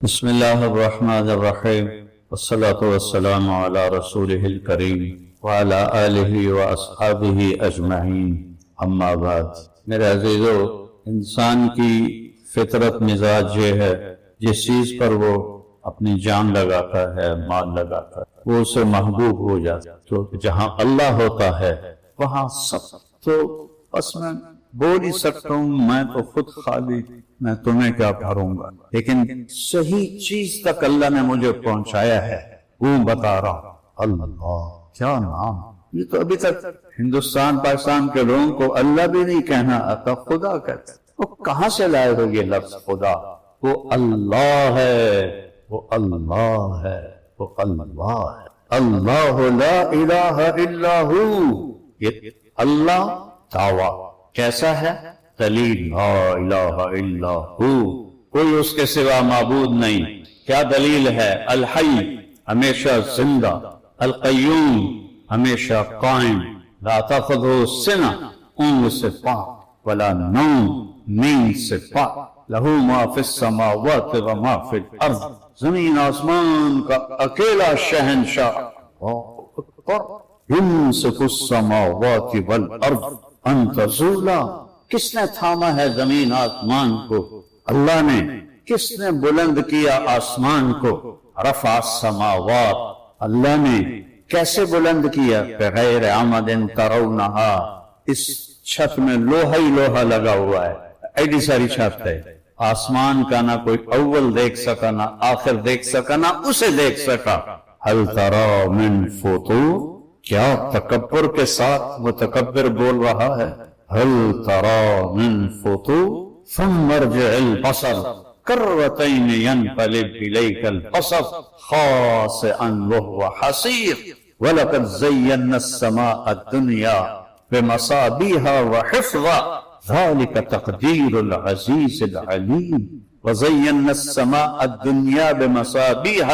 بسم اللہ الرحمن الرحیم والصلاة والسلام علی رسولہ الکریم وعلی آلہ واصحابہ اجمعین اما بعد۔ میرے عزیزو، انسان کی فطرت مزاج یہ ہے جس چیز پر وہ اپنی جان لگاتا ہے، مال لگاتا ہے، وہ اسے محبوب ہو جاتا ہے۔ تو جہاں اللہ ہوتا ہے وہاں سب تو بس میں بول ہی سکتا ہوں، میں تو خود خالی، میں تمہیں کیا بھروں گا، لیکن صحیح چیز تک اللہ نے مجھے پہنچایا ہے، وہ بتا رہا۔ اللہ کیا نام! یہ تو ابھی تک ہندوستان پاکستان کے لوگوں کو اللہ بھی نہیں کہنا آتا، خدا کہتا ہے۔ وہ کہاں سے لائے ہو یہ لفظ خدا؟ وہ اللہ ہے، وہ اللہ ہے، وہ اللہ ہے۔ اللہ لا الہ الا ہو، یہ اللہ دعویٰ کیسا ہے؟ دلیل لا الہ الا ہو، کوئی اس کے سوا معبود نہیں۔ کیا دلیل ہے؟ الحی، ہمیشہ زندہ، القیوم، ہمیشہ قائم، لا تاخذہ سنہ، اونگ سے پاک، ولا نوم، نیند سے پاک، لہو ما فی السماوات و ما فی الارض، زمین آسمان کا اکیلا شہنشاہ۔ یمسک السماوات والارض ان تزولا، کس نے تھاما ہے زمین آسمان کو؟ اللہ نے۔ کس نے بلند کیا آسمان کو؟ رفع السماوات، اللہ نے۔ کیسے بلند کیا؟ بغیر عمد ترونہا، اس چھت میں لوہا ہی لوہا لگا ہوا ہے، ایڈی ساری چھت ہے۔ آسمان کا نہ کوئی اول دیکھ سکا، نہ آخر دیکھ سکا، نہ اسے دیکھ سکا۔ هل ترى من فطور، کیا تکبر کے ساتھ متکبر بول رہا ہے؟ هل ترى من فطور ثم ارجع البصر كرتين ينقلب إليك البصر خاسئا وهو حسير ولقد زينا السماء الدنيا بمصابيح وحفظا ذلك تقدير العزيز العليم وزينا السماء الدنيا بمصابيح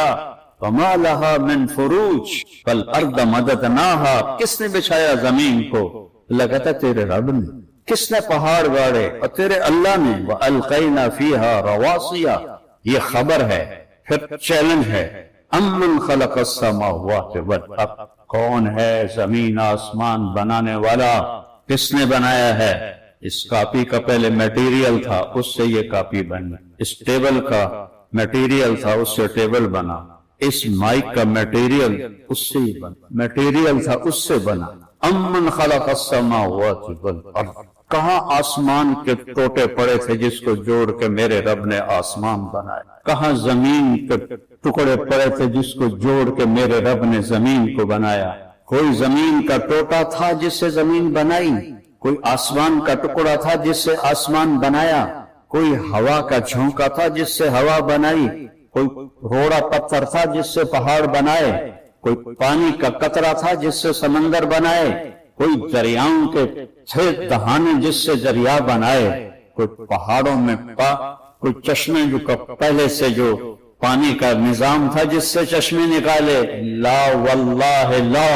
وما لها من فروج والارض مددناها، کس نے بچھایا زمین کو؟ اللہ کہتا تیرے رب نے۔ کس نے پہاڑ گاڑے؟ اور تیرے اللہ نے۔ وَأَلْقَيْنَا فِيهَا رَوَاسِيَ، یہ خبر ہے، پھر چیلنج ہے۔ أَمَّنْ خَلَقَ السَّمَاوَاتِ وَالْأَرْضَ، کون ہے زمین آسمان بنانے والا؟ کس نے بنایا ہے؟ اس کاپی کا پہلے میٹیریل تھا، اس سے یہ کاپی بنی۔ اس ٹیبل کا میٹیریل تھا، اس سے ٹیبل بنا۔ اس مائک کا میٹیریل اس سے ہی بنا، میٹیریل تھا اس سے بنا۔ امن خلق السماوات والارض، کہاں آسمان کے ٹوٹے پڑے تھے جس کو جوڑ کے میرے رب نے آسمان بنایا؟ کہاں زمین کے ٹکڑے پڑے تھے جس کو جوڑ کے میرے رب نے زمین کو بنایا؟ کوئی زمین کا ٹوٹا تھا جس سے زمین بنائی؟ کوئی آسمان کا ٹکڑا تھا جس سے آسمان بنایا؟ کوئی ہوا کا جھونکا تھا جس سے ہوا بنائی؟ کوئی روڑا پتھر تھا جس سے پہاڑ بنائے؟ کوئی پانی کا قطرہ تھا جس سے سمندر بنائے؟ کوئی دریاؤں کے چھید دہانے جس سے دریا بنائے؟ کوئی پہاڑوں میں کوئی چشمے جو پہلے سے جو پانی کا نظام تھا جس سے چشمے نکالے؟ لا واللہ لا۔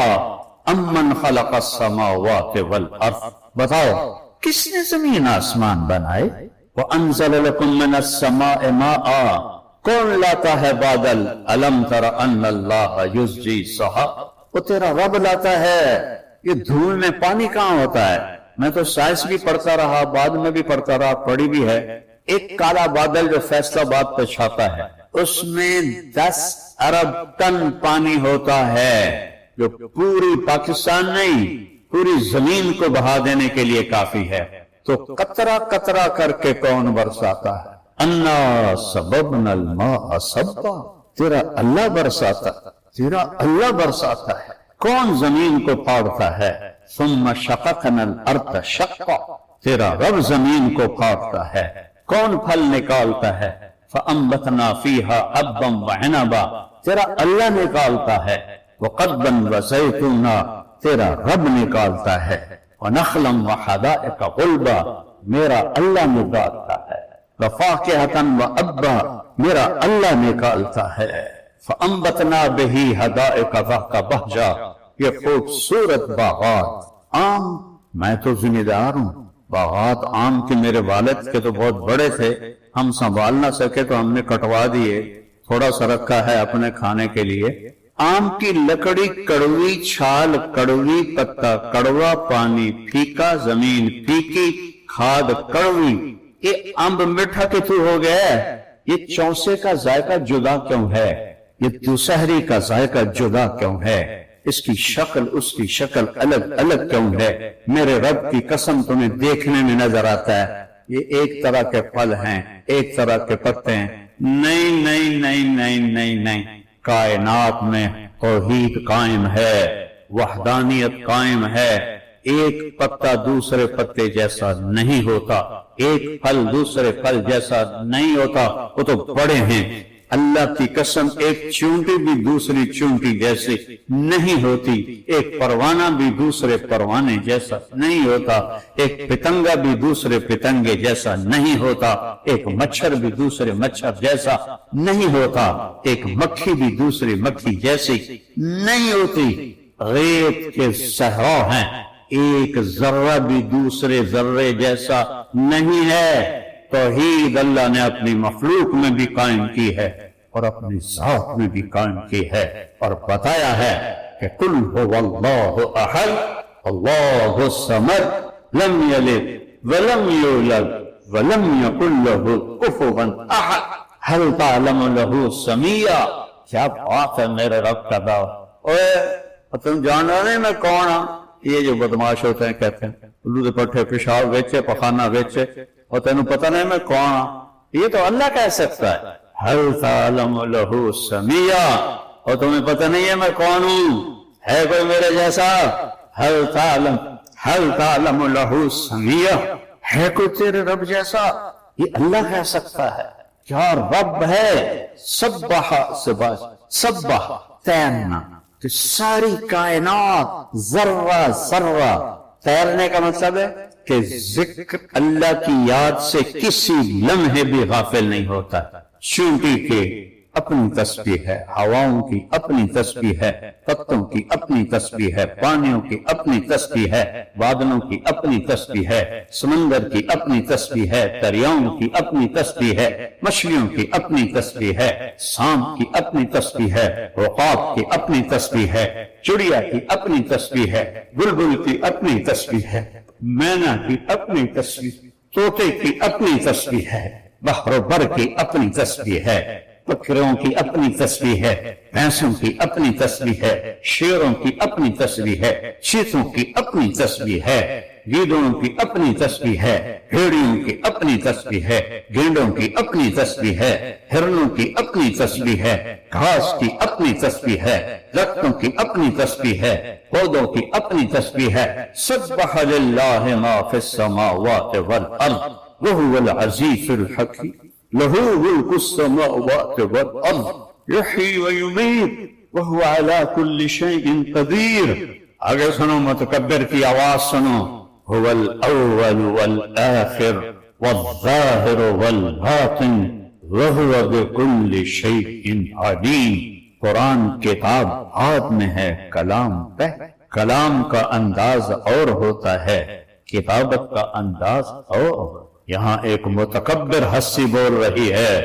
امن خلق السماوات والارض، بتاؤ کس نے زمین آسمان بنائے؟ وَأَنزَلَ لَكُم مِّنَ السَّمَاءِ مَاءً، کون لاتا ہے بادل؟ الم تر ان اللہ یزجی سحاب، وہ تیرا رب لاتا ہے۔ یہ دھوئے میں پانی کہاں ہوتا ہے؟ میں تو سائنس بھی پڑھتا رہا، بعد میں بھی پڑھتا رہا، پڑھی بھی ہے۔ ایک کالا بادل جو فیصلہ باد پہ چھاتا ہے، اس میں 10 ارب ٹن پانی ہوتا ہے، جو پوری پاکستان نہیں، پوری زمین کو بہا دینے کے لیے کافی ہے۔ تو قطرہ قطرہ کر کے کون برساتا ہے؟ انا سببنا الماء صبا، تیرا اللہ برساتا ہے، تیرا اللہ برساتا ہے۔ کون زمین کو پھاڑتا ہے؟ ثم شققنا الارض شقا، تیرا رب زمین کو پھاڑتا ہے۔ کون پھل نکالتا ہے؟ فانبتنا فیہا حبا وعنبا، تیرا اللہ نکالتا ہے۔ وقضبا وزیتونا، تیرا رب نکالتا ہے۔ ونخلا وحدائق غلبا، میرا اللہ نکالتا ہے۔ وفاکہۃ وابا، میرا اللہ نکالتا ہے۔ فانبتنا بہ حدائق ذات بہجہ، یہ خوبصورت باغات۔ میں تو ذمہ دار ہوں، باغات آم کے میرے والد کے تو بہت بڑے تھے، ہم سنبھال نہ سکے تو ہم نے کٹوا دیے، تھوڑا سا رکھا ہے اپنے کھانے کے لیے۔ آم کی لکڑی کڑوی چھال، کڑوی پتا، کڑوا پانی، پھیکا زمین، پھیکی کھاد کڑوی، یہ امب میٹھا کتوں ہو گیا ہے؟ یہ چونسے کا ذائقہ جدا کیوں ہے؟ یہ دوسہری کا ذائقہ جدا کیوں ہے؟ اس کی شکل اس کی شکل الگ الگ کیوں ہے؟ میرے رب کی قسم تمہیں دیکھنے میں نظر آتا ہے یہ ایک طرح کے پھل ہیں، ایک طرح کے پتے ہیں۔ نہیں نہیں نہیں نہیں نہیں نہیں، کائنات میں توحید قائم ہے، وحدانیت قائم ہے۔ ایک پتا دوسرے پتے جیسا نہیں ہوتا، ایک پھل دوسرے پھل جیسا نہیں ہوتا، وہ تو بڑے ہیں۔ اللہ کی قسم ایک چونٹی بھی دوسری چونٹی جیسی نہیں ہوتی، ایک پروانہ بھی دوسرے پروانے جیسا نہیں ہوتا، ایک پتنگا بھی دوسرے پتنگے جیسا نہیں ہوتا، ایک مچھر بھی دوسرے مچھر جیسا نہیں ہوتا، ایک مکھی بھی دوسری مکھی جیسی نہیں ہوتی۔ ریت کے صحرا ہیں، ایک ذرہ بھی دوسرے ذرے جیسا نہیں ہے۔ توحید اللہ نے اپنی مخلوق میں بھی قائم کی ہے اور اپنی ذات میں بھی قائم کی ہے، اور بتایا ہے کہ قل هو اللہ احد اللہ الصمد لم یلد ولم یولد ولم یکن له کفوا احد هل تعلم له سمیہ۔ کیا بات ہے میرے رب کا دعویٰ۔ اوے تم جان رہے میں کون ہوں؟ یہ جو بدماش ہوتے ہیں کہتے ہیں الو دے پٹھے پیشاب ویچے پخانہ ویچے اور تینوں پتہ نہیں میں کون ہوں، یہ تو اللہ کہہ سکتا ہے۔ ہل تعلم لہ سمیہ، اور تمہیں پتہ نہیں ہے میں کون ہوں، ہے کوئی میرے جیسا؟ ہل تعلم لہ سمیہ، ہے کوئی تیرے رب جیسا؟ یہ اللہ کہہ سکتا ہے۔ کیا رب ہے؟ سبح تیرنا، کہ ساری کائنات ذرہ ذرہ، تیرنے کا مطلب ہے کہ ذکر اللہ کی یاد سے کسی لمحے بھی غافل نہیں ہوتا۔ چونٹی کے اپنی تسبیح ہے، ہواؤں کی اپنی تسبیح ہے، پتوں کی اپنی تسبیح ہے، پانیوں کی اپنی تسبیح ہے، بادلوں کی اپنی تسبیح ہے، سمندر کی اپنی تسبیح ہے، دریاؤں کی اپنی تسبیح ہے، مچھلیوں کی اپنی تسبیح ہے، سانپ کی اپنی تسبیح ہے، عقاب کی اپنی تسبیح ہے، چڑیا کی اپنی تسبیح ہے، بلبل کی اپنی تسبیح ہے، مینا کی اپنی تسبیح، طوطے کی اپنی تسبیح ہے، بحر و بر کی اپنی تسبیح ہے، بکریوں کی اپنی تسبیح ہے، بھینسوں کی اپنی تسبیح ہے، شیروں کی اپنی تسبیح ہے، چیتوں کی اپنی تسبیح ہے، گیدڑوں کی اپنی تسبیح ہے، بھیڑیوں کی اپنی تسبیح ہے، گینڈوں کی اپنی تسبیح ہے، ہرنوں کی اپنی تسبیح ہے، گھاس کی اپنی تسبیح ہے، درختوں کی اپنی تسبیح ہے، پودوں کی اپنی تسبیح ہے۔ سبح للہ ما فی السماوات والارض وہو العزیز الحکیم لہو ملک السماوات والارض یحیی ویمیت وہو علی کل شیء قدیر۔ آگے سنو، متکبر کی آواز سنو۔ هو الاول والآخر والظاہر والباطن وہو بکل شیء علیم۔ قرآن کتاب ہاتھ میں ہے، کلام پہ، کلام کا انداز اور ہوتا ہے، کتابت کا انداز اور۔ یہاں ایک متکبر ہستی بول رہی ہے،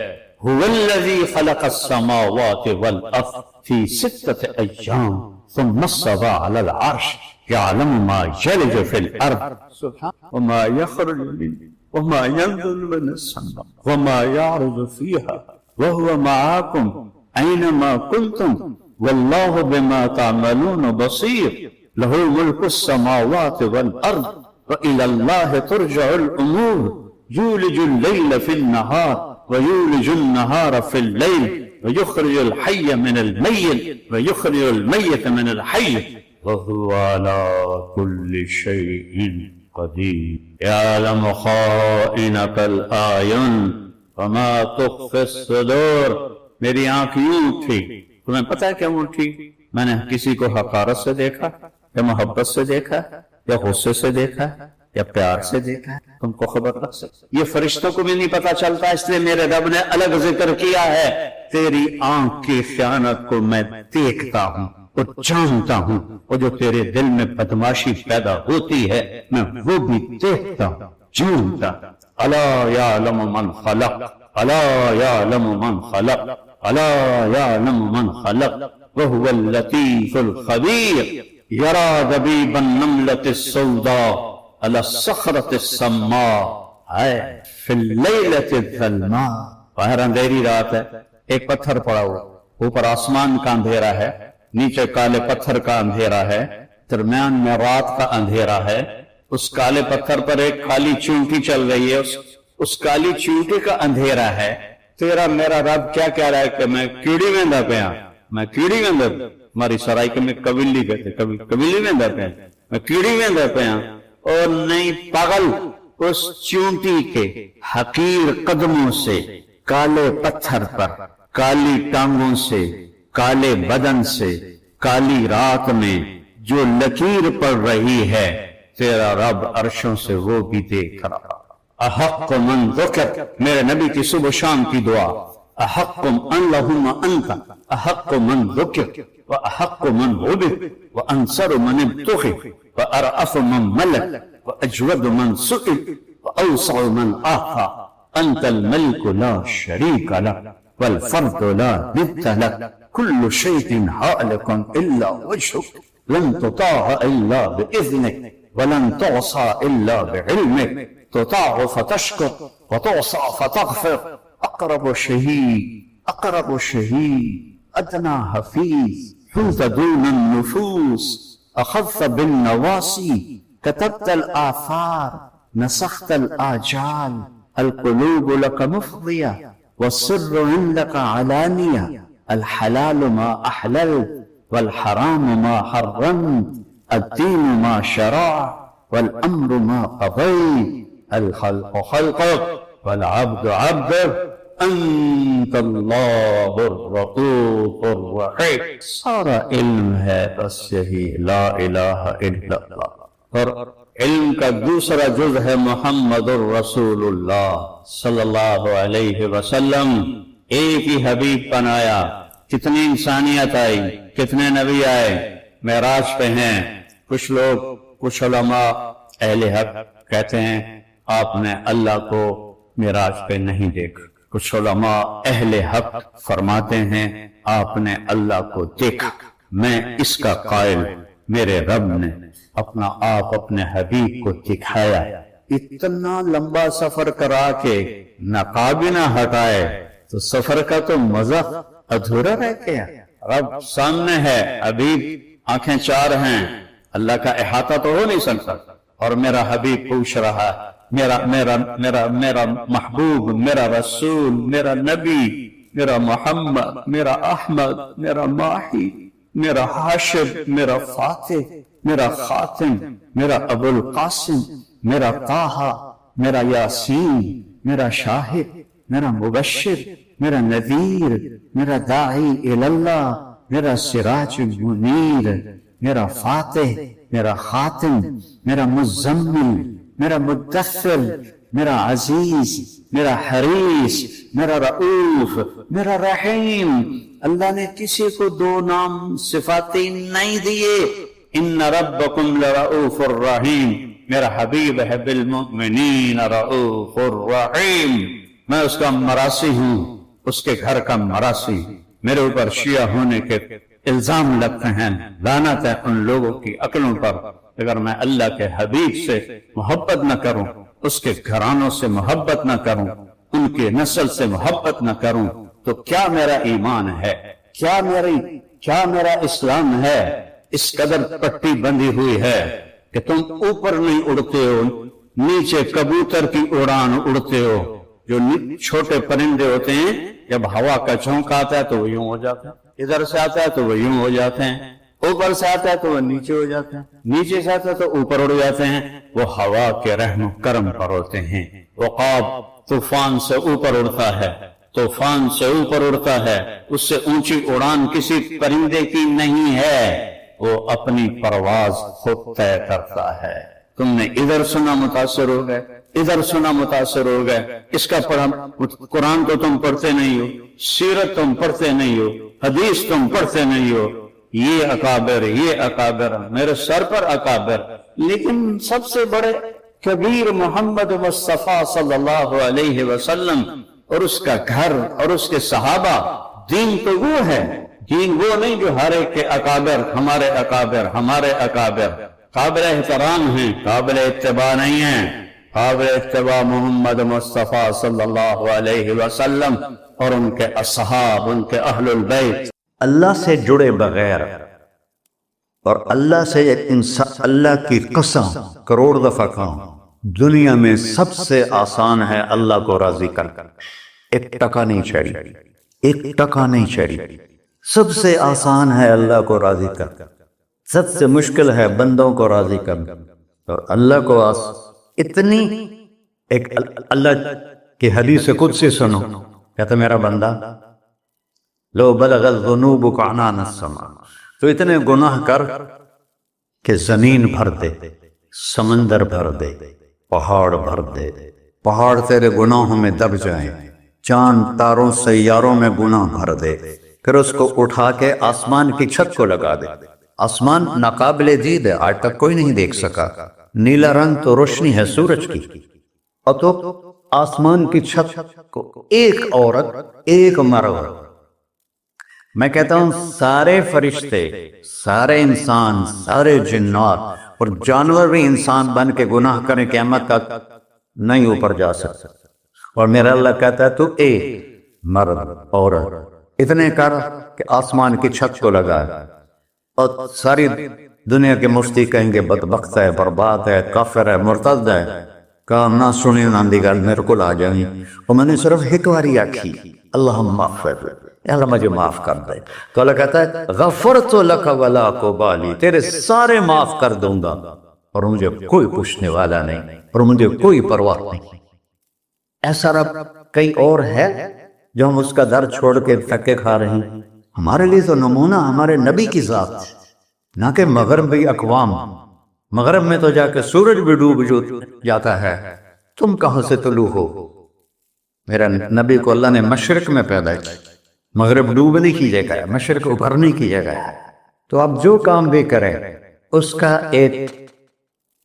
هو الذی خلق السماوات والارض فی 6 ایام ثم استوى على العرش يعلم ما يلج في الارض وما يخرج منها وما ينزل من السماء وما يعرج فيها وهو معكم اينما كنتم والله بما تعملون بصير له ملك السماوات والارض والى الله ترجع الامور يولج الليل في النهار ويولج النهار في الليل ويخرج الحي من الميت ويخرج الميت من الحي وهو على كل شيء قدير يعلم خائنة الأعين وما تخفي الصدور۔ میری آنکھ یوں تھی، تمہیں پتہ ہے کیوں تھی؟ میں نے کسی کو حقارت سے دیکھا یا محبت سے دیکھا یا غصے سے دیکھا یا پیار سے دیکھا؟ تم کو خبر رکھ سکتے؟ یہ فرشتوں کو بھی نہیں پتا چلتا، اس لیے میرے رب نے الگ ذکر کیا ہے، تیری آنکھ کی خیانت کو میں دیکھتا ہوں، وہ جانتا ہوں، وہ جو تیرے دل میں بدماشی پیدا ہوتی ہے میں وہ بھی دیکھتا ہوں، جانتا۔ الا یعلم من خلق، الا یعلم من خلق، الا یعلم من خلق وهو اللطیف الخبیر یرا دبیب النملة السوداء على الصخرة السماء فی اللیلة الظلماء۔ باہر اندھیری رات ہے، ایک پتھر پڑا ہوا، اوپر آسمان کا اندھیرا ہے، نیچے کالے پتھر کا اندھیرا ہے، درمیان میں رات کا اندھیرا ہے۔ اس کالے پتھر پر ایک کالی چونٹی چل رہی ہے، اس کالی چونٹی کا اندھیرا ہے۔ تیرا میرا رب کیا کہہ رہا ہے کہ میں کیڑی ویندا پیا، میں کیڑی ویندا، ہماری سرائیکے میں قبیلی کہتے، قبیلی ویندا پیا، میں کیڑی ویندا پیا، اور نہیں پاگل، اس چونٹی کے حقیر قدموں سے، کالے پتھر پر، کالی ٹانگوں سے، کالے بدن سے، کالی رات میں جو لکیر پڑ رہی ہے، تیرا رب عرشوں سے وہ بھی دیکھ رہا۔ احق من ذکر، میرے نبی کی صبح شام کی دعا، احق اللہم انت احق من ذکر واحق من عبد وانصر من ابتغی وارأف من ملک واجود من سئل واوسع من آخا انت الملک لا شریک لک والفرد لا ند لک كل شيء هالك إلا وجهك لن تطاع إلا بإذنك ولن تعصى إلا بعلمك تطاع فتشكر وتعصى فتغفر أقرب شهيد أدنى حفيظ حوت دون النفوس أخذت بالنواصي كتبت الآثار نسخت الآجال القلوب لك مفضية والسر عندك علانية الحلال ما أحللت والحرام ما حرمت الدين ما شرع والأمر ما قضيت الخلق خلقك والعبد عبدك أنت الله الرؤوف الرحيم۔ سارا علم ہے بس یہی لا الہ الا اللہ، اور علم کا دوسرا جز ہے محمد الرسول اللہ صلی اللہ علیہ وسلم۔ ایک ہی حبیب بنایا، کتنی انسانیت آئی، کتنے نبی آئے، معراج پہ ہیں۔ کچھ لوگ، کچھ علماء اہل حق کہتے ہیں آپ نے اللہ کو معراج پہ نہیں دیکھا، کچھ علماء اہل حق فرماتے ہیں آپ نے اللہ کو دیکھا۔ میں اس کا قائل، میرے رب نے اپنا آپ اپنے حبیب کو دکھایا، اتنا لمبا سفر کرا کے نقاب نہ ہٹائے تو سفر کا تو مزہ ادھورا رہ گیا۔ رب سامنے ہے، حبیب آنکھیں چار ہیں، اللہ کا احاطہ تو ہو نہیں سکتا، اور میرا حبیب پوچھ رہا ہے، میرا محبوب، میرا رسول، میرا نبی، میرا محمد، میرا احمد، میرا ماہی، میرا حاشر، میرا فاتح، میرا خاتم، میرا ابو القاسم، میرا طٰہٰ، میرا یاسین، میرا شاہد، میرا مبشر، میرا نذیر، میرا داعی اللہ، میرا سراج منیر، میرا فاتح، میرا خاتم، میرا مزمل، میرا مدثر، میرا عزیز، میرا حریص، میرا رؤوف، میرا رحیم۔ اللہ نے کسی کو دو نام صفاتی نہیں دیے، ان ربکم لرؤوف الرحیم، میرا حبیب ہے بالمؤمنین رؤوف الرحیم۔ میں اس کا مراسی ہوں، اس کے گھر کا مراسی۔ میرے اوپر شیعہ ہونے کے الزام لگتے ہیں، لعنت ہے ان لوگوں کی عقلوں پر۔ اگر میں اللہ کے حبیب سے محبت نہ کروں، اس کے گھرانوں سے محبت نہ کروں، ان کے نسل سے محبت نہ کروں، تو کیا میرا ایمان ہے، کیا میرا اسلام ہے؟ اس قدر پٹی بندھی ہوئی ہے کہ تم اوپر نہیں اڑتے ہو، نیچے کبوتر کی اڑان اڑتے ہو۔ جو چھوٹے پرندے ہوتے ہیں جب ہوا کا جھونکا آتا ہے تو وہ یوں ہو جاتے ہیں، ادھر سے آتا ہے تو وہ یوں ہو جاتے ہیں، اوپر سے آتا ہے تو وہ نیچے ہو جاتے ہیں، نیچے سے آتا ہے تو اوپر اڑ جاتے ہیں۔ وہ ہوا کے رحم و کرم پر ہوتے ہیں۔ عقاب طوفان سے اوپر اڑتا ہے، طوفان سے اوپر اڑتا ہے، اس سے اونچی اڑان کسی پرندے کی نہیں ہے، وہ اپنی پرواز خود طے کرتا ہے۔ تم نے ادھر سنا متاثر ہو گئے، ادھر سنا متاثر ہو گئے، اس کا پڑھا، قرآن تو تم پڑھتے نہیں ہو، سیرت تم پڑھتے نہیں ہو، حدیث تم پڑھتے نہیں ہو، یہ اکابر میرے سر پر اکابر، لیکن سب سے بڑے کبیر محمد مصطفیٰ صلی اللہ علیہ وسلم اور اس کا گھر اور اس کے صحابہ. دین تو وہ ہے، دین وہ نہیں جو ہر ایک کے اکابر، ہمارے اکابر قابل احترام ہیں، قابل اتباع نہیں ہیں. قابل اتباع محمد مصطفیٰ صلی اللہ علیہ وسلم اور ان کے اصحاب، ان کے اہل البیت. اللہ سے جڑے بغیر اور اللہ سے ایک انسان، اللہ کی قسم کروڑ دفعہ کہوں، دنیا میں سب سے آسان ہے اللہ کو راضی کر. ایک ٹکا نہیں چڑھی. سب سے آسان ہے اللہ کو راضی کر، سب سے مشکل ہے بندوں کو راضی کر. اور اللہ کو اتنی ایک اللہ کی حدیث قدسی سنو، کہتا میرا بندہ لو بلغت ذنوبک عنان السماء، تو اتنے گناہ کر کہ زمین بھر دے، سمندر بھر دے، پہاڑ بھر دے، پہاڑ تیرے گناہوں میں دب جائیں، چاند تاروں سیاروں میں گناہ بھر دے، پھر اس کو اٹھا کے آسمان کی چھت کو لگا دے. آسمان ناقابل دید ہے، آج تک کوئی نہیں دیکھ سکا. نیلا رنگ تو روشنی ہے سورج کی، اور تو آسمان کی چھت کو ایک عورت، ایک مرد، میں کہتا ہوں سارے فرشتے، سارے انسان، سارے جنات اور جانور بھی انسان بن کے گناہ کریں، قیامت تک نہیں اوپر جا سکتا. اور میرا اللہ کہتا ہے تو ایک مرد عورت اتنے کر کہ آسمان کی چھت کو لگا، اور ساری دنیا کے مفتی کہیں گے بدبخت ہے، برباد ہے، کافر ہے، مرتد ہے. کہا نہ سنی نہ دی گل میرے کو آ جائیں، اور میں نے صرف ایک باری آکھی اللہم اغفر، اللہ مجھے معاف کر دے. تو اللہ کہتا ہے غفرت لک ولا ابالی، تیرے سارے معاف کر دوں گا اور مجھے کوئی پوچھنے والا نہیں اور مجھے کوئی پرواہ نہیں. ایسا رب کئی اور ہے جو ہم اس کا در چھوڑ کے تھکے کھا رہے ہیں. ہمارے لیے تو نمونہ ہمارے نبی کی ذات، نہ کہ مغربی اقوام. مغرب میں تو جا کے سورج بھی ڈوب جاتا ہے، تم کہاں سے طلوع ہو؟ میرا نبی کو اللہ نے مشرق میں پیدا کیا، مغرب ڈوبنے کی جگہ ہے، مشرق ابھرنے کی جگہ ہے. تو آپ جو کام بھی کریں اس کا ایک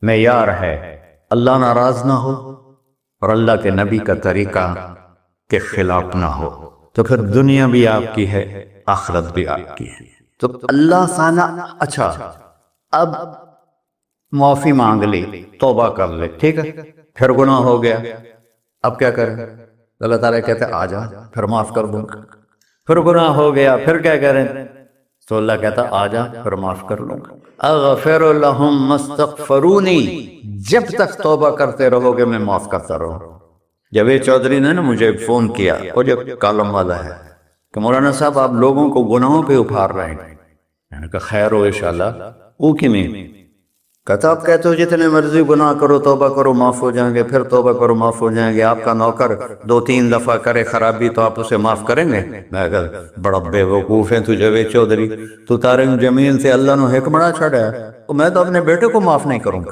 معیار ہے، اللہ ناراض نہ ہو اور اللہ کے نبی کا طریقہ کے خلاف نہ ہو، تو پھر دنیا بھی آپ کی ہے، آخرت بھی آپ کی ہے. تو اللہ سانا اچھا اب معافی مانگ لی، توبہ کر لے، ٹھیک ہے، پھر گناہ ہو گیا، اب کیا کریں؟ اللہ تعالیٰ کہتے آ جا پھر معاف کر دوں گا. پھر گناہ ہو گیا، پھر کیا کریں؟ تو اللہ کہتا آ جا پھر معاف کر لوں گا. اغفر لہم مستغفرونی، جب تک توبہ کرتے رہو گے میں معاف کرتا رہوں. جاوید چودھری نے نا مجھے فون کیا، وہ جو کالم والا ہے، کہ مولانا صاحب آپ لوگوں کو گناہوں پہ ابھار رہے ہیں. میں نے کہا خیر ہو انشاءاللہ. وہ کی میں کہتا آپ کہتے ہو جتنے مرضی گناہ کرو توبہ کرو معاف ہو جائیں گے، پھر توبہ کرو معاف ہو جائیں گے. آپ کا نوکر 2-3 دفعہ کرے خرابی تو آپ اسے معاف کریں گے؟ میں کہا بڑا بے وقوف ہے تو جاوید چودھری، تو تارنگ زمین سے اللہ نے حکم بڑا چھڑا ہے، تو میں تو اپنے بیٹے کو معاف نہیں کروں گا.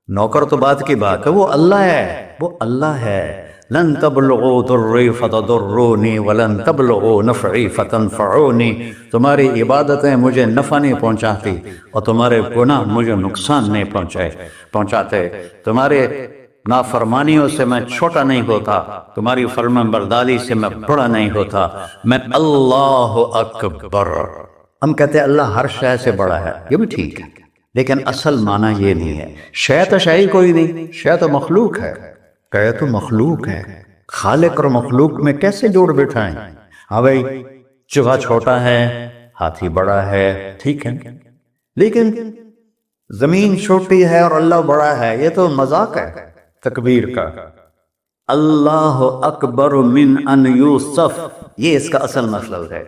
نوکر تو بات کی بات ہے، وہ اللہ ہے، وہ اللہ ہے. لن تبلغوا ضری فتضرونی ولن تبلغوا نفعی فتنفعونی، تمہاری عبادتیں مجھے نفع نہیں پہنچاتی اور تمہارے گناہ مجھے نقصان نہیں پہنچاتے. تمہارے نافرمانیوں سے میں چھوٹا نہیں ہوتا، تمہاری فرمان برداری سے میں بڑا نہیں ہوتا. میں اللہ اکبر. ہم کہتے ہیں اللہ ہر شے سے بڑا ہے، یہ بھی ٹھیک ہے، لیکن اصل معنی یہ نہیں ہے. شے تو شے کوئی نہیں، شے تو مخلوق ہے. کہ تو مخلوق ہے، خالق اور مخلوق میں کیسے جوڑ بٹھائیں؟ ہاں بھائی چوہا چھوٹا ہے، ہاتھی بڑا ہے، ٹھیک ہے، لیکن زمین چھوٹی ہے اور اللہ بڑا ہے، یہ تو مذاق ہے تکبیر کا. اللہ اکبر من ان یوصف، یہ اس کا اصل مطلب ہے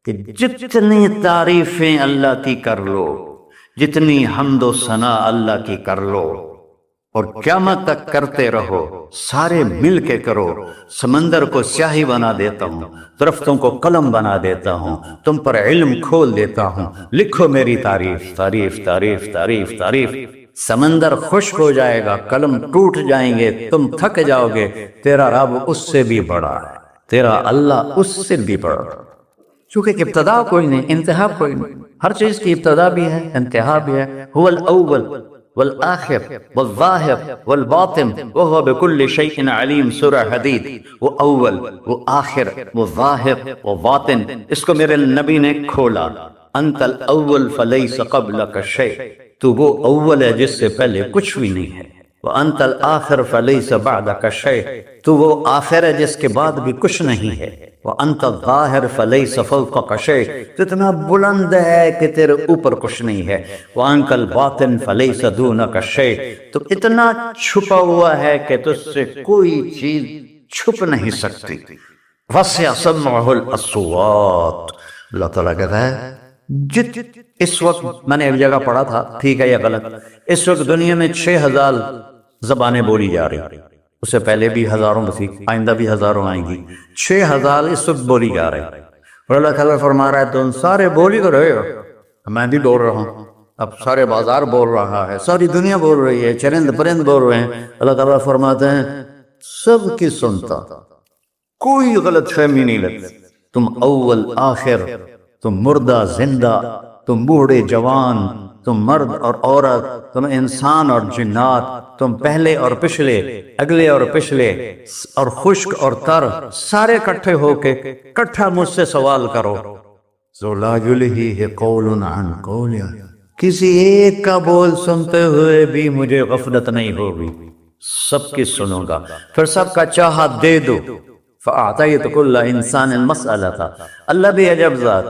کہ جتنی تعریفیں اللہ کی کر لو، جتنی حمد و ثنا اللہ کی کر لو اور قیامت تک کرتے رہو، سارے مل کے کرو. سمندر کو سیاہی بنا دیتا ہوں، درختوں کو قلم بنا دیتا ہوں، تم پر علم کھول دیتا ہوں، لکھو میری تعریف تعریف تعریف تعریف تعریف. سمندر خشک ہو جائے گا، قلم ٹوٹ جائیں گے، تم تھک جاؤ گے. تیرا رب اس سے بھی بڑا ہے، تیرا اللہ اس سے بھی بڑا. چونکہ ابتدا کوئی نہیں، انتہا کوئی نہیں، ہر چیز کی ابتدا بھی ہے، انتہا بھی ہے. هو الاول والآخر والظاہر والباطن وهو بكل شيء علیم. سورہ حدید. وہ اول، وہ آخر، وہ ظاہر، وہ باطن. اس کو میرے نبی نے کھولا. انت الاول فلیس قبلک شیء، تو وہ اول ہے جس سے پہلے کچھ بھی نہیں ہے. وانت الآخر فلیس بعدک شیء، تو وہ آخر ہے جس کے بعد بھی کچھ نہیں ہے. وانت الظاہر فلیس فوقک شیء، تو اتنا بلند ہے کہ تیرے اوپر کچھ نہیں ہے. وانت الباطن فلیس دونک شیء، تو اتنا چھپا ہوا ہے کہ تجھ سے کوئی چیز چھپ نہیں سکتی. وسع سمعہ الاصوات. اللہ تعالیٰ کہتا ہے اس وقت میں نے ایک جگہ پڑھا تھا، ٹھیک ہے یا غلط، اس وقت دنیا میں 6000 زبانیں بولی جا رہی، اس سے پہلے بھی ہزاروں تھی، آئندہ بھی ہزاروں آئیں گی. 6000 اس وقت بولی جا رہی. اور اللہ تعالیٰ فرما رہا ہے تم سارے بولی تو رہے ہو، میں بھی بول رہا ہوں، اب سارے بازار بول رہا ہے، ساری دنیا بول رہی ہے، چرند پرند بول رہے ہیں. اللہ تعالیٰ فرماتے ہیں سب کی سنتا، کوئی غلط فہمی نہیں لگتی. تم اول آخر، تم مردہ زندہ، تم بوڑھے جوان، تم مرد اور عورت، تم انسان اور جنات، تم پہلے اور پچھلے، اگلے اور پچھلے، اور خشک اور تر، سارے کٹھے ہو کے کٹھا مجھ سے سوال کرو. ذو لا یلہیہ قول عن قول، کسی ایک کا بول سنتے ہوئے بھی مجھے غفلت نہیں ہوگی، سب کی سنوں گا، پھر سب کا چاہا دے دو. فَأَعْطَيْتُ كُلَّ إِنسَانٍ مَسْأَلَةً. اللہ بھی عجب ذات،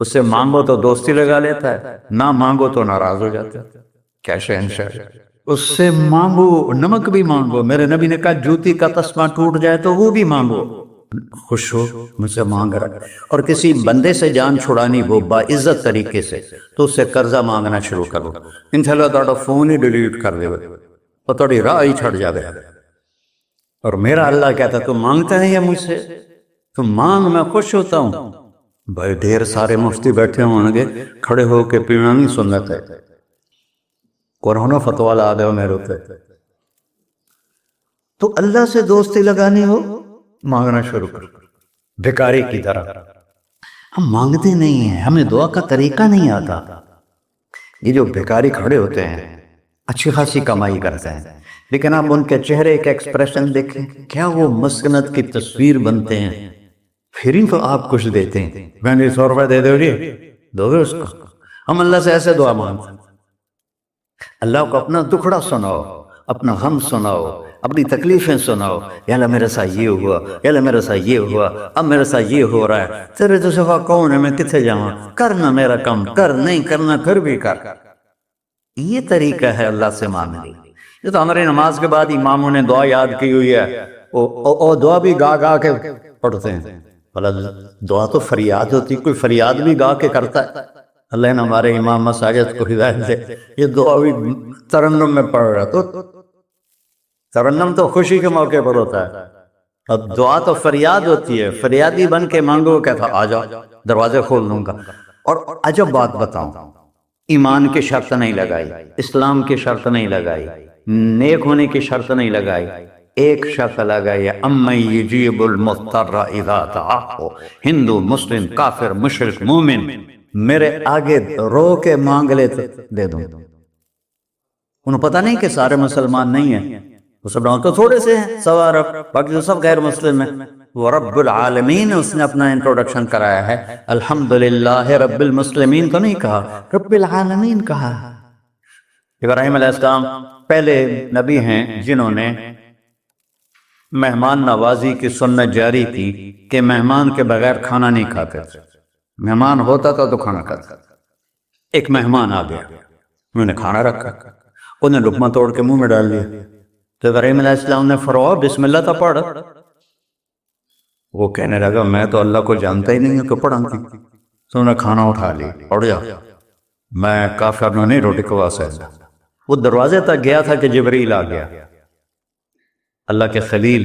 اس سے مانگو تو دوستی لگا لیتا ہے، نہ مانگو تو ناراض ہو جاتا ہے. کیا شہنشاہ، اس سے مانگو، نمک بھی مانگو. میرے نبی نے کہا جوتی کا تسمہ ٹوٹ جائے تو وہ بھی مانگو، خوش ہو مجھ سے مانگ رہا. اور کسی بندے سے جان چھڑانی ہو باعزت طریقے سے تو اس سے قرضہ مانگنا شروع کرو، انشاءاللہ تھوڑا فون ہی ڈیلیٹ کر دے اور تھوڑی راہ ہی چھڑ جائے. اور میرا اللہ کہتا تو مانگتا نہیں ہے مجھ سے، تو مانگ، میں خوش ہوتا ہوں. بھائی ڈھیر سارے مفتی بیٹھے ہوں گے، کھڑے ہو کے پینا نہیں سن لیتے، قرآن فتویٰ لا دے میرے ہوتے. تو اللہ سے دوستی لگانی ہو مانگنا شروع کرو، بھکاری کی طرح. ہم مانگتے نہیں ہیں، ہمیں دعا کا طریقہ نہیں آتا. یہ جو بھکاری کھڑے ہوتے ہیں اچھی خاصی کمائی کرتے ہیں، لیکن آپ ان کے چہرے کے ایکسپریشن دیکھیں، کیا وہ مسکنت کی تصویر بنتے ہیں. پھر ہی تو آپ کچھ دیتے ہیں، میں نے 100 روپے دے دو جی، دو گے اس کو. ہم اللہ سے ایسے دعا مانگتے ہیں، اللہ کو اپنا دکھڑا سناؤ، اپنا غم سناؤ، اپنی تکلیفیں سناؤ. یا اللہ میرے ساتھ یہ ہوا، یا اللہ میرے ساتھ یہ ہوا، اب میرے ساتھ یہ ہو رہا ہے، تیرے تو سوا کون ہے، میں کتنے جاؤں، کرنا میرا کم، کر نہیں کرنا پھر بھی کر. یہ طریقہ ہے اللہ سے مانگنے. یہ تو ہمارے نماز کے بعد اماموں نے دعا یاد کی ہوئی ہے، وہ دعا بھی گا گا کے پڑھتے ہیں. دعا تو فریاد ہوتی، کوئی فریاد بھی گا کے کرتا ہے. اللہ نے ہمارے امام مساجد کو ہدایت دے، یہ دعا بھی ترنم میں پڑھ رہا. تو ترنم تو خوشی کے موقع پر ہوتا ہے، اب دعا تو فریاد ہوتی ہے. فریادی بن کے مانگو، کہتا آ جاؤ دروازے کھول دوں گا. اور عجب بات بتاؤں، ایمان کی شرط نہیں لگائی، اسلام کی شرط نہیں لگائی، نیک ہونے کی شرط نہیں لگائی، ایک شرط لگائی، امن یجیب المضطر اذا دعاہ. ہندو، مسلم، کافر، مشرک، مومن میرے آگے رو کے مانگ لے تو دے دوں. انہوں پتہ نہیں کہ سارے مسلمان نہیں ہیں، وہ سب تو تھوڑے سے ہیں، سوا رب، باقی تو سب غیر مسلم ہیں. وہ رب العالمین اس نے اپنا انٹروڈکشن کرایا ہے، الحمدللہ رب المسلمین تو نہیں کہا، رب العالمین کہا. ابراہیم علیہ السلام پہلے نبی ہیں جنہوں نے مہمان نوازی کی سنت جاری کی کہ مہمان کے بغیر کھانا نہیں کھاتے. مہمان ہوتا تھا تو کھانا کھاتا. ایک مہمان آ گیا، انہوں نے کھانا رکھا، انہیں لقمہ توڑ کے منہ میں ڈال دیا. تو ابراہیم علیہ السلام نے فرمایا بسم اللہ تو پڑھ. وہ کہنے لگا میں تو اللہ کو جانتا ہی نہیں ہوں کہ پڑھا کی. تو انہوں نے کھانا اٹھا لی، پڑھ جا، میں کافر نے نہیں روٹی کھوا سکتا. وہ دروازے تک گیا تھا کہ جبریل آ گیا، اللہ کے خلیل.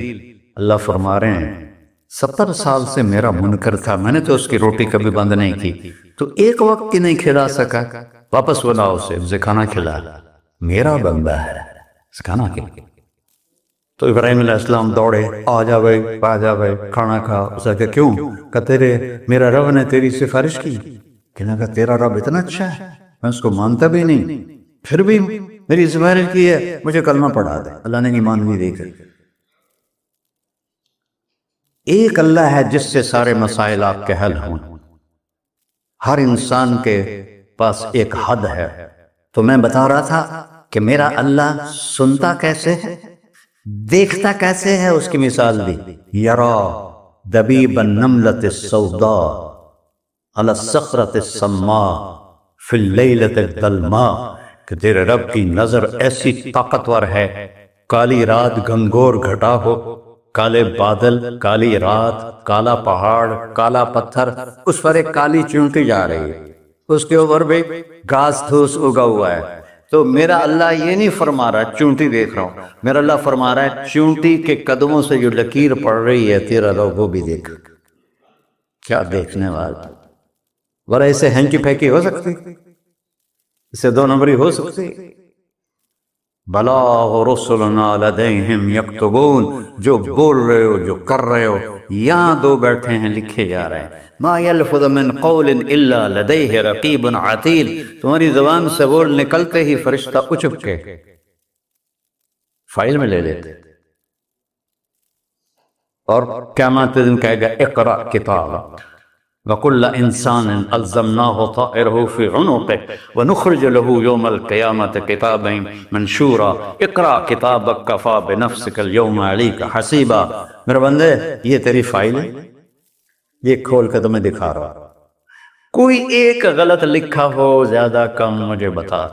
اللہ فرما رہے ہیں 70 سال سے میرا منکر تھا، میں نے تو اس کی روٹی کبھی بند نہیں کی، تو ایک وقت کی نہیں کھلا سکا، واپس بلاؤ اسے کھانا کھلا، میرا بندہ ہے کھانا کھلا. تو ابراہیم علیہ السلام دوڑے، آ جا بھائی کھانا کھا۔ اس نے کہا کیوں؟ کہ میرا رب نے تیری سفارش کی۔ کہنے لگا تیرا رب اتنا اچھا ہے، میں اس کو مانتا بھی نہیں، پھر بھی میری سفارش کی ہے، مجھے کلمہ پڑھا دے۔ اللہ نے ایمان بھی دے کر۔ ایک اللہ ہے جس سے سارے مسائل آپ کے حل ہوں۔ ہر انسان کے پاس ایک حد ہے۔ تو میں بتا رہا تھا کہ میرا اللہ سنتا کیسے ہے، دیکھتا کیسے ہے، اس کی مثال دی۔ یرا دبیب النملۃ السوداء علی الصخرۃ الصماء فی اللیلۃ الظلماء، کہ تیرے رب کی نظر ایسی طاقتور ہے، کالی رات گھنگور گھٹا ہو، کالے بادل، کالی رات، کالا پہاڑ، کالا پتھر، اس پر ایک کالی چونٹی جا رہی ہے، اس کے اوپر بھی گھاس پھوس اگا ہوا ہے۔ تو میرا اللہ یہ نہیں فرما رہا چونٹی دیکھ رہا ہوں، میرا اللہ فرما رہا ہے چونٹی کے قدموں سے جو لکیر پڑ رہی ہے تیرا رب وہ بھی دیکھ۔ کیا دیکھنے والا! ورہ اسے ہینکی پھینکی ہو سکتی، اسے دو نمبری ہو سکتی؟ بلا رسلنا لدیہم یکتبون، جو بول رہے ہو، جو کر رہے ہو، یہاں دو بیٹھے ہیں، لکھے جا رہے ہیں۔ ما یلفظ من قول الا لدیہ رقیب عتید، تمہاری زبان سے بول نکلتے ہی فرشتہ اچھپ کے فائل میں لے لیتے، اور قیامت دن کہے گا اقرأ کتابک وَكُلَّ إِنسَانٍ أَلْزَمْنَاهُ طَائِرَهُ فِي عُنُقِهِ وَنُخْرِجُ لَهُ يَوْمَ الْقِيَامَةِ كِتَابًا مَنْشُورًا اقرأ کتابک کفیٰ بنفسک اليوم علیک حسیبا۔ میرے بندے یہ تیری فائل ہے، یہ کھول کے تمہیں دکھا رہا ہوں، کوئی ایک غلط لکھا ہو زیادہ کم مجھے بتا۔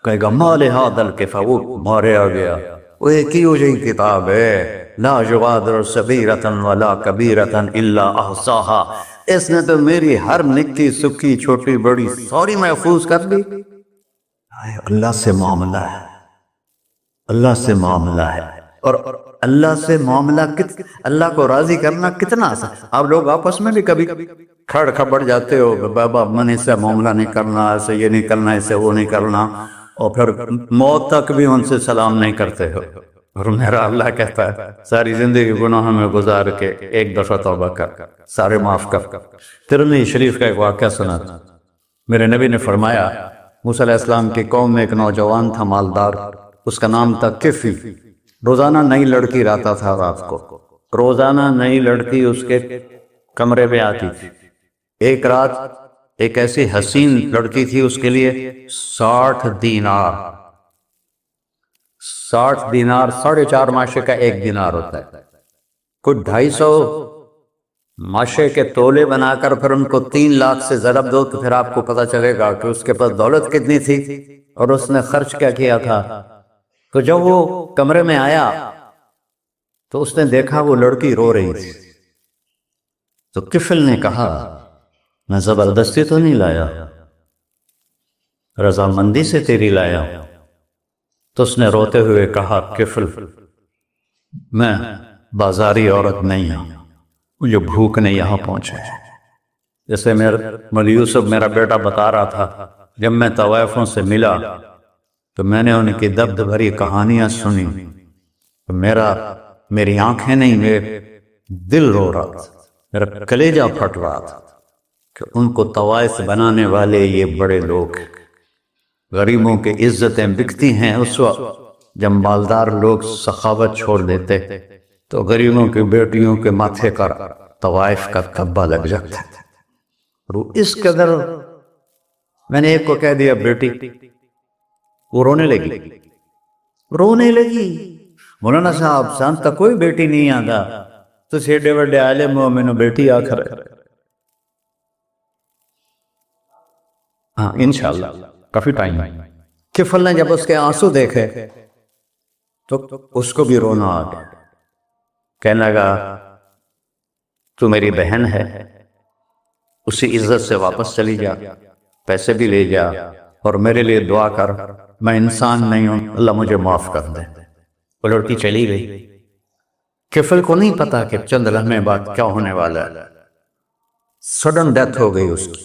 کہے گا ما لہذا الکتاب، وہ مارے آ گیا، وہ ایک ہی ہو جائے کتاب ہے، لا یغادر صغیرۃ ولا کبیرۃ الا احصاها، اس نے تو میری ہر نکی سکی چھوٹی بڑی ساری محفوظ کر دی۔ اللہ سے معاملہ ہے، اللہ سے معاملہ ہے، اور اللہ سے معاملہ اللہ کو راضی کرنا کتنا آسان۔ آپ لوگ آپس میں بھی کبھی کھڑ کھبڑ جاتے ہو، بابا من اس سے معاملہ نہیں کرنا، ایسے یہ نہیں کرنا، ایسے وہ نہیں کرنا، اور پھر موت تک بھی ان سے سلام نہیں کرتے ہو۔ اور میرا اللہ کہتا ہے ساری زندگی گناہوں میں گزار کے ایک دفعہ توبہ کر، سارے معاف کر۔ ترمذی شریف کا ایک واقعہ سنا، میرے نبی نے فرمایا موسیٰ علیہ السلام کی قوم میں ایک نوجوان تھا مالدار، اس کا نام تھا کفی۔ روزانہ نئی لڑکی لاتا تھا، رات کو روزانہ نئی لڑکی اس کے کمرے میں آتی تھی۔ ایک رات ایک ایسی حسین لڑکی تھی، اس کے لیے 60 دینار 4.5 ماشے کا ایک دینار ہوتا ہے، کوئی 250 ماشے کے تولے بنا کر پھر ان کو 3 لاکھ سے ضرب دو تو پھر آپ کو پتہ چلے گا کہ اس کے پاس دولت کتنی تھی اور اس نے خرچ کیا کیا تھا۔ تو جب وہ کمرے میں آیا تو اس نے دیکھا وہ لڑکی رو رہی تھی، تو کفل نے کہا میں زبردستی تو نہیں لایا، رضامندی سے تیری لایا ہوں۔ تو اس نے روتے ہوئے کہا کفل میں بازاری عورت نہیں ہوں، مجھے بھوک نے یہاں پہنچا ہے۔ جیسے مولوی یوسف میرا بیٹا بتا رہا تھا، جب میں طوائفوں سے ملا تو میں نے ان کی دبد بھری کہانیاں سنی تو میری آنکھیں نہیں، میرے دل رو رہا تھا، میرا کلیجہ پھٹ رہا تھا کہ ان کو طوائف بنانے والے یہ بڑے لوگ ہیں۔ غریبوں کی عزتیں بکتی ہیں اس وقت جب مالدار لوگ سخاوت چھوڑ دیتے تو غریبوں کی بیٹیوں کے ماتھے پر طوائف کا دھبا لگ جاتا ہے۔ اور اس قدر میں نے ایک کو کہہ دیا بیٹی، وہ رونے لگی مولانا صاحب سان تک کوئی بیٹی نہیں آتا تو سیڈے وڈے عالم ہو، میں نے بیٹی آخر ہے۔ ہاں انشاءاللہ کافی ٹائم ہے۔ کفل نے جب اس کے آنسو دیکھے تو اس کو بھی رونا آ گیا، کہنے لگا تو میری بہن ہے، اسی عزت سے واپس چلی جا، پیسے بھی لے جا اور میرے لیے دعا کر، میں انسان نہیں ہوں، اللہ مجھے معاف کر دے۔ وہ لڑکی چلی گئی۔ کفل کو نہیں پتا کہ چند لمحے بعد کیا ہونے والا ہے، سڈن ڈیتھ ہو گئی اس کی،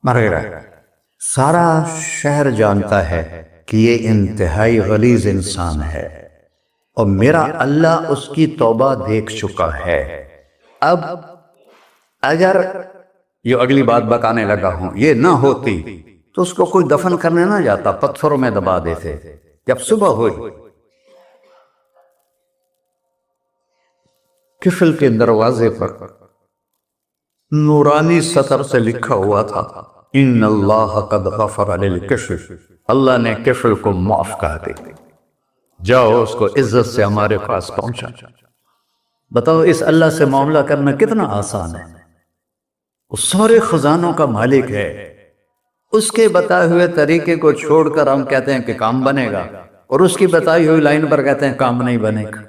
مر گیا۔ سارا شہر جانتا ہے کہ یہ انتہائی غلیظ انسان ہے، اور میرا اللہ اس کی توبہ دیکھ چکا ہے۔ اب اگر یہ اگلی بات بتانے لگا ہوں یہ نہ ہوتی تو اس کو کوئی دفن کرنے نہ جاتا، پتھروں میں دبا دیتے۔ جب صبح ہوئی کفل کے دروازے پر نورانی سطر سے لکھا ہوا تھا ان اللہ قد غفر للکفل، اللہ نے کفل کو معاف کر دے، جاؤ اس کو عزت سے ہمارے پاس پہنچا۔ بتاؤ اس اللہ سے معاملہ کرنا کتنا آسان ہے۔ وہ سارے خزانوں کا مالک ہے، اس کے بتائے ہوئے طریقے کو چھوڑ کر ہم کہتے ہیں کہ کام بنے گا، اور اس کی بتائی ہوئی لائن پر کہتے ہیں کام نہیں بنے گا۔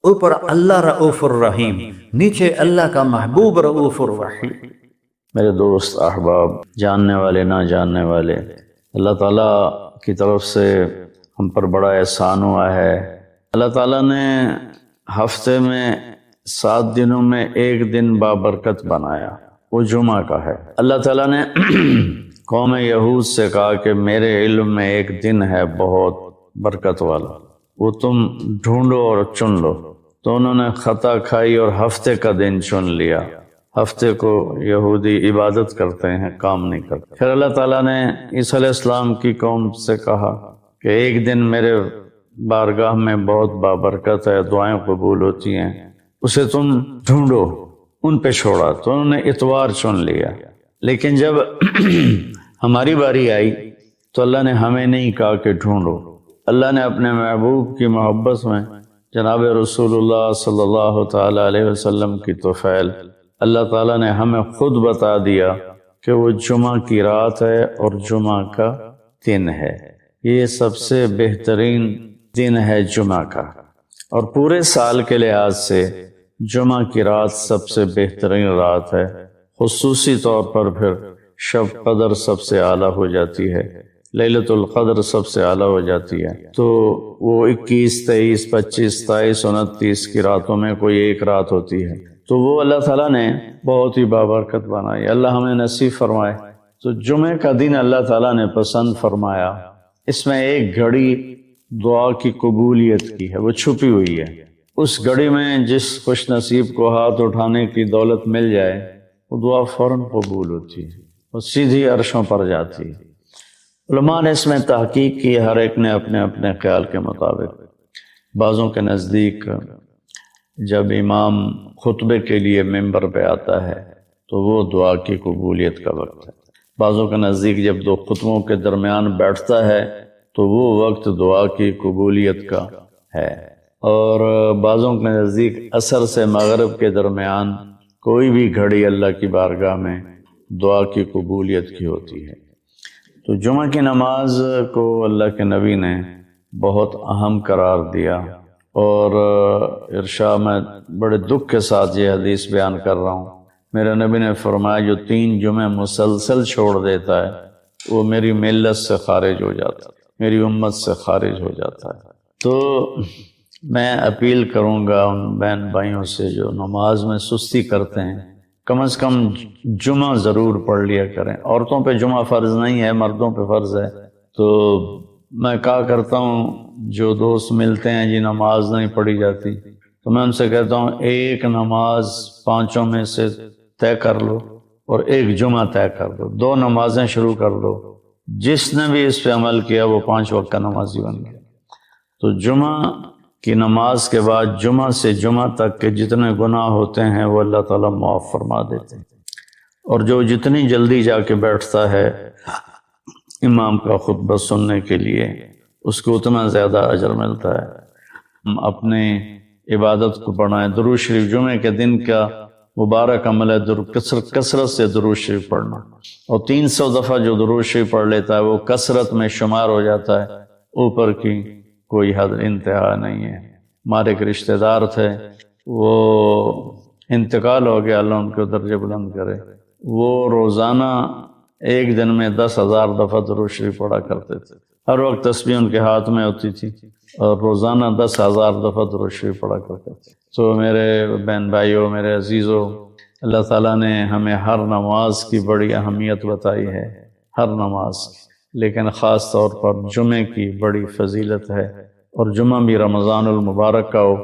اوپر اللہ رؤوف الرحیم، نیچے اللہ کا محبوب رؤوف الرحیم۔ میرے دوست احباب، جاننے والے نہ جاننے والے، اللہ تعالیٰ کی طرف سے ہم پر بڑا احسان ہوا ہے۔ اللہ تعالیٰ نے ہفتے میں 7 دنوں میں ایک دن بابرکت بنایا، وہ جمعہ کا ہے۔ اللہ تعالیٰ نے قوم یہود سے کہا کہ میرے علم میں ایک دن ہے بہت برکت والا، وہ تم ڈھونڈو اور چن لو۔ تو انہوں نے خطا کھائی اور ہفتے کا دن چن لیا۔ ہفتے کو یہودی عبادت کرتے ہیں، کام نہیں کرتے۔ پھر اللہ تعالیٰ نے عیسیٰ علیہ السلام کی قوم سے کہا کہ ایک دن میرے بارگاہ میں بہت بابرکت ہے، دعائیں قبول ہوتی ہیں، اسے تم ڈھونڈو، ان پہ چھوڑا۔ تو انہوں نے اتوار چن لیا۔ لیکن جب ہماری باری آئی تو اللہ نے ہمیں نہیں کہا کہ ڈھونڈو، اللہ نے اپنے محبوب کی محبت میں جناب رسول اللہ صلی اللہ تعالیٰ علیہ وسلم کی طفیل اللہ تعالیٰ نے ہمیں خود بتا دیا کہ وہ جمعہ کی رات ہے اور جمعہ کا دن ہے۔ یہ سب سے بہترین دن ہے جمعہ کا، اور پورے سال کے لحاظ سے جمعہ کی رات سب سے بہترین رات ہے۔ خصوصی طور پر پھر شب قدر سب سے اعلیٰ ہو جاتی ہے، لیلۃ القدر سب سے اعلیٰ ہو جاتی ہے۔ تو وہ 21، 23، 25، 27، 29 کی راتوں میں کوئی ایک رات ہوتی ہے، تو وہ اللہ تعالیٰ نے بہت ہی بابرکت بنائی۔ اللہ ہمیں نصیب فرمائے۔ تو جمعے کا دن اللہ تعالیٰ نے پسند فرمایا، اس میں ایک گھڑی دعا کی قبولیت کی ہے، وہ چھپی ہوئی ہے۔ اس گھڑی میں جس خوش نصیب کو ہاتھ اٹھانے کی دولت مل جائے وہ دعا فوراً قبول ہوتی ہے، وہ سیدھی عرشوں پر جاتی ہے۔ علماء نے اس میں تحقیق کی، ہر ایک نے اپنے اپنے خیال کے مطابق۔ بعضوں کے نزدیک جب امام خطبے کے لیے ممبر پہ آتا ہے تو وہ دعا کی قبولیت کا وقت ہے۔ بعضوں کے نزدیک جب 2 خطبوں کے درمیان بیٹھتا ہے تو وہ وقت دعا کی قبولیت کا ہے۔ اور بعضوں کے نزدیک عصر سے مغرب کے درمیان کوئی بھی گھڑی اللہ کی بارگاہ میں دعا کی قبولیت کی ہوتی ہے۔ تو جمعہ کی نماز کو اللہ کے نبی نے بہت اہم قرار دیا، اور ارشاد میں بڑے دکھ کے ساتھ یہ حدیث بیان کر رہا ہوں۔ میرے نبی نے فرمایا جو 3 جمعے مسلسل چھوڑ دیتا ہے وہ میری ملت سے خارج ہو جاتا ہے، میری امت سے خارج ہو جاتا ہے۔ تو میں اپیل کروں گا ان بہن بھائیوں سے جو نماز میں سستی کرتے ہیں، کم از کم جمعہ ضرور پڑھ لیا کریں۔ عورتوں پہ جمعہ فرض نہیں ہے، مردوں پہ فرض ہے۔ تو میں کہا کرتا ہوں جو دوست ملتے ہیں جی نماز نہیں پڑھی جاتی، تو میں ان سے کہتا ہوں ایک نماز 5 میں سے طے کر لو اور ایک جمعہ طے کر لو، 2 نمازیں شروع کر لو۔ جس نے بھی اس پہ عمل کیا وہ 5 وقت کا نمازی بن گیا۔ تو جمعہ کی نماز کے بعد جمعہ سے جمعہ تک کے جتنے گناہ ہوتے ہیں وہ اللہ تعالیٰ معاف فرما دیتے ہیں، اور جو جتنی جلدی جا کے بیٹھتا ہے امام کا خطبہ سننے کے لیے اس کو اتنا زیادہ اجر ملتا ہے۔ ہم اپنے عبادت کو بڑھائیں۔ درود شریف جمعے کے دن کا مبارک عمل ہے کثرت سے درود شریف پڑھنا، اور 300 دفعہ جو درود شریف پڑھ لیتا ہے وہ کثرت میں شمار ہو جاتا ہے، اوپر کی کوئی حد انتہا نہیں ہے۔ ہمارے ایک رشتہ دار تھے، وہ انتقال ہو گیا، اللہ ان کو درجے بلند کرے۔ وہ روزانہ ایک دن میں 10,000 دفعہ درود شریف پڑھا کرتے تھے، ہر وقت تسبیح ان کے ہاتھ میں ہوتی تھی، اور روزانہ 10,000 دفعہ درود شریف پڑھا کرتے تھے۔ تو میرے بہن بھائیوں، میرے عزیزوں، اللہ تعالیٰ نے ہمیں ہر نماز کی بڑی اہمیت بتائی ہے، ہر نماز کی، لیکن خاص طور پر جمعے کی بڑی فضیلت ہے۔ اور جمعہ بھی رمضان المبارک کا ہو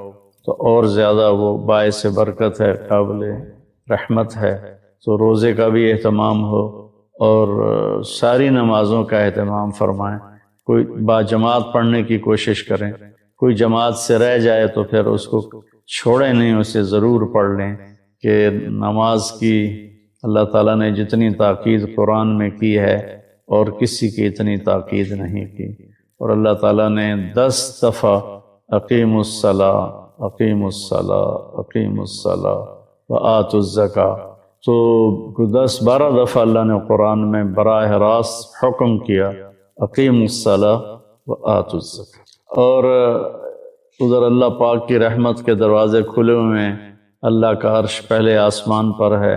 تو اور زیادہ وہ باعث برکت ہے، قابل رحمت ہے۔ تو روزے کا بھی اہتمام ہو اور ساری نمازوں کا اہتمام فرمائیں، کوئی با جماعت پڑھنے کی کوشش کریں، کوئی جماعت سے رہ جائے تو پھر اس کو چھوڑیں نہیں، اسے ضرور پڑھ لیں کہ نماز کی اللہ تعالیٰ نے جتنی تاکید قرآن میں کی ہے اور کسی کی اتنی تاکید نہیں کی، اور اللہ تعالیٰ نے 10 دفعہ اقیم الصلاۃ اقیم الصلاۃ اقیم الصلاۃ وآتوا الزکاۃ، تو 10-12 دفعہ اللہ نے قرآن میں براہ راست حکم کیا اقیم الصلاۃ وآتوا الزکاۃ۔ اور ادھر اللہ پاک کی رحمت کے دروازے کھلے ہوئے ہیں، اللہ کا عرش پہلے آسمان پر ہے،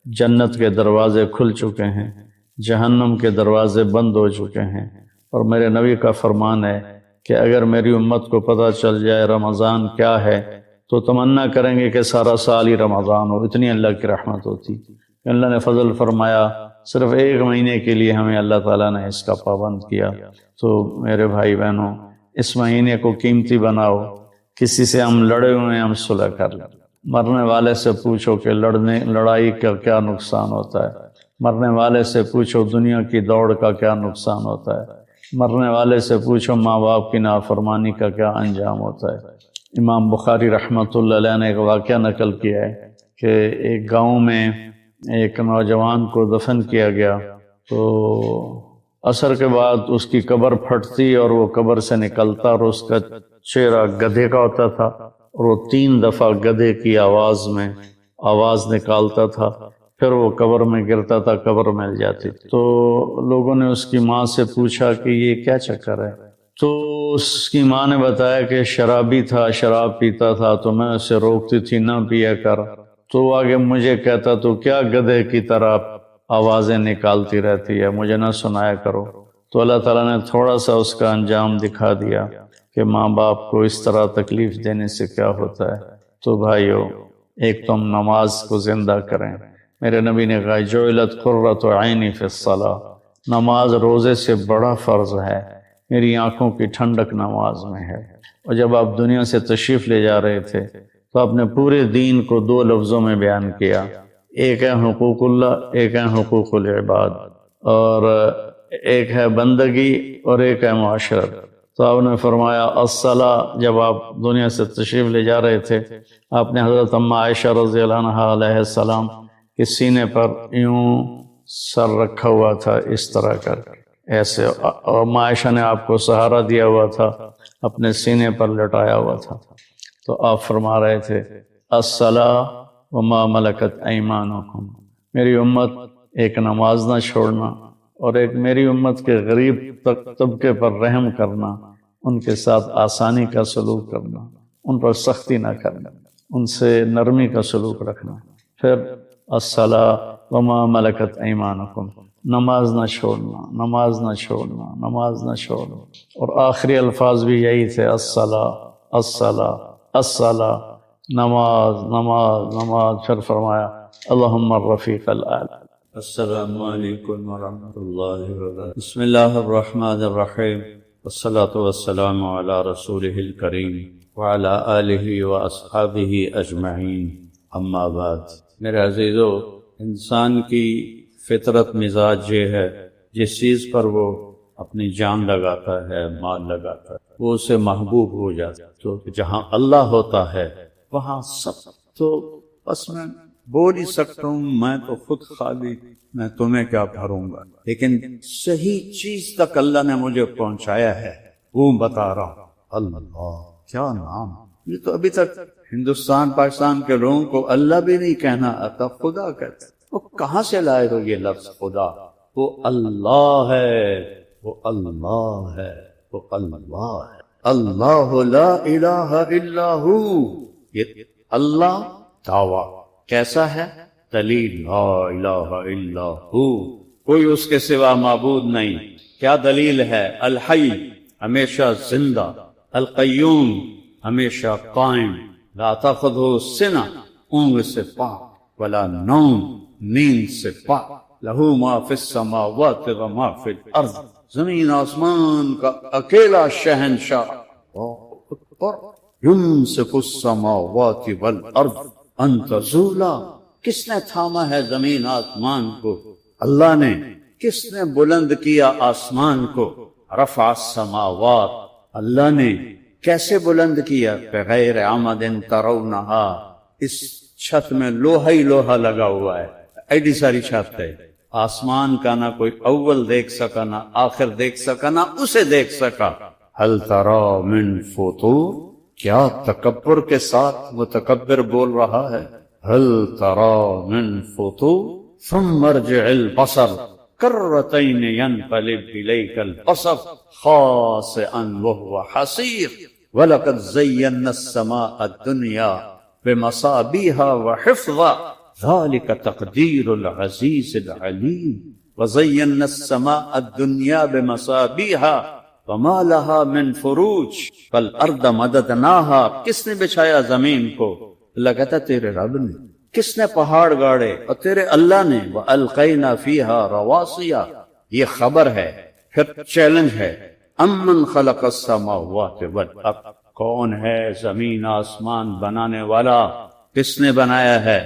جنت کے دروازے کھل چکے ہیں، جہنم کے دروازے بند ہو چکے ہیں، اور میرے نبی کا فرمان ہے کہ اگر میری امت کو پتہ چل جائے رمضان کیا ہے تو تمنا کریں گے کہ سارا سال ہی رمضان ہو، اتنی اللہ کی رحمت ہوتی۔ اللہ نے فضل فرمایا، صرف 1 مہینے کے لیے ہمیں اللہ تعالیٰ نے اس کا پابند کیا۔ تو میرے بھائی بہنوں، اس مہینے کو قیمتی بناؤ، کسی سے ہم لڑے ہوئے ہیں ہم صلح کر لیں، مرنے والے سے پوچھو کہ لڑائی کا کیا نقصان ہوتا ہے، مرنے والے سے پوچھو دنیا کی دوڑ کا کیا نقصان ہوتا ہے، مرنے والے سے پوچھو ماں باپ کی نافرمانی کا کیا انجام ہوتا ہے۔ امام بخاری رحمۃ اللہ علیہ نے ایک واقعہ نقل کیا ہے کہ ایک گاؤں میں ایک نوجوان کو دفن کیا گیا، تو عصر کے بعد اس کی قبر پھٹتی اور وہ قبر سے نکلتا، اور اس کا چہرہ گدھے کا ہوتا تھا، اور وہ 3 دفعہ گدھے کی آواز میں آواز نکالتا تھا، پھر وہ قبر میں گرتا تھا، قبر مل جاتی۔ تو لوگوں نے اس کی ماں سے پوچھا کہ یہ کیا چکر ہے؟ تو اس کی ماں نے بتایا کہ شرابی تھا، شراب پیتا تھا، تو میں اسے روکتی تھی نہ پیا کر، تو وہ آگے مجھے کہتا تو کیا گدھے کی طرح آوازیں نکالتی رہتی ہے، مجھے نہ سنایا کرو۔ تو اللہ تعالیٰ نے تھوڑا سا اس کا انجام دکھا دیا کہ ماں باپ کو اس طرح تکلیف دینے سے کیا ہوتا ہے۔ تو بھائیو، ایک تم نماز کو زندہ کریں۔ میرے نبی نے کہا جعلت قرۃ عینی فی الصلاۃ، نماز روزے سے بڑا فرض ہے، میری آنکھوں کی ٹھنڈک نماز میں ہے۔ اور جب آپ دنیا سے تشریف لے جا رہے تھے تو آپ نے پورے دین کو 2 لفظوں میں بیان کیا، ایک ہے حقوق اللہ، ایک ہے حقوق العباد، اور ایک ہے بندگی اور ایک ہے معاشرت۔ تو آپ نے فرمایا الصلاۃ، جب آپ دنیا سے تشریف لے جا رہے تھے آپ نے حضرت اماں عائشہ رضی اللہ عنہا علیہ السلام کے سینے پر یوں سر رکھا ہوا تھا، اس طرح کر ایسے، اور اماں عائشہ نے آپ کو سہارا دیا ہوا تھا، اپنے سینے پر لٹایا ہوا تھا۔ تو آپ فرما رہے تھے الصلاۃ وما ملکت ایمانکم، میری امت ایک نماز نہ چھوڑنا، اور ایک میری امت کے غریب طبقے پر رحم کرنا، ان کے ساتھ آسانی کا سلوک کرنا، ان پر سختی نہ کرنا، ان سے نرمی کا سلوک رکھنا۔ پھر الصلاۃ وما ملکت ایمانکم، نماز نہ چھوڑنا، نماز نہ چھوڑنا، نماز نہ چھوڑنا، اور آخری الفاظ بھی یہی تھے الصلاۃ الصلاۃ الصلاۃ، نماز نماز نماز۔ پھر فرمایا اللہم الرفیق الاعلی۔ السلام علیکم ورحمۃ اللہ وبرکاتہ۔ بسم اللہ الرحمن الرحیم، والصلاة والسلام علی رسولہ الکریم وعلی آلہ واصحابہ اجمعین، اما بعد۔ میرے عزیزو، انسان کی فطرت مزاج یہ ہے، جس چیز پر وہ اپنی جان لگاتا ہے، مال لگاتا ہے، وہ اسے محبوب ہو جاتا ہے۔ تو جہاں اللہ ہوتا ہے وہاں سب، تو بس میں بول ہی سکتا ہوں میں تو خود خالی، میں تمہیں کیا بھروں گا، لیکن صحیح چیز تک اللہ نے مجھے پہنچایا ہے، وہ بتا رہا ہوں۔ اللہ کیا نام! یہ تو ابھی تک ہندوستان پاکستان کے لوگوں کو اللہ بھی نہیں کہنا آتا، خدا کہتا ہے۔ وہ کہاں سے لائے ہو یہ لفظ خدا؟ وہ اللہ ہے، وہ اللہ ہے، وہ اللہ ہے۔ اللہ لا الہ الا ہو، یہ اللہ دعویٰ کیسا ہے؟ دلیل لا الہ الا ہو، کوئی اس کے سوا معبود نہیں۔ کیا دلیل ہے؟ الحی، ہمیشہ زندہ، القیوم، ہمیشہ قائم، لا تاخذہ سنہ، اونگ سے پاک، ولا نوم، نیند سے پاک، لہو ما فی السماوات و ما فی الارض، زمین آسمان کا اکیلا شہنشاہ، اکبر یمسک السماوات والارض ان تزولا، کس نے تھاما ہے زمین آسمان کو؟ اللہ نے۔ کس نے بلند کیا آسمان کو؟ رفع السماوات، اللہ نے۔ کیسے بلند کیا؟ بغیر عمد ترونہا، اس چھت میں لوہا ہی لوہا لگا ہوا ہے، ایڈی ساری چھت ہے، آسمان کا نہ کوئی اول دیکھ سکا نہ آخر دیکھ سکا نہ اسے دیکھ سکا۔ هل ترى من فطور، کیا تکبر کے ساتھ متکبر بول رہا ہے؟ هل ترى من فطور ثم ارجع البصر کرتین ينقلب إليك البصر خاسئا وهو حسير وَلَقَدْ زَيَّنَّا السَّمَاءَ الدُّنْيَا بِمَصَابِيحَ وَحِفْظًا ذَلِكَ تَقْدِيرُ الْعَزِيزِ الْعَلِيمِ وَزَيَّنَّا السَّمَاءَ الدُّنْيَا بِمَصَابِيحَ وَمَا لَهَا مِنْ فُرُوجٍ وَالْأَرْضَ مَدَدْنَاهَا، کس نے بچھایا زمین کو؟ اللہ کہتا تیرے رب نے۔ کس نے پہاڑ گاڑے؟ اور تیرے اللہ نے۔ وَأَلْقَيْنَا فِيهَا رَوَاسِيَ، یہ خبر ہے، پھر چیلنج ہے۔ امن خلق السماوات والارض، کون ہے زمین آسمان بنانے والا؟ کس نے بنایا ہے؟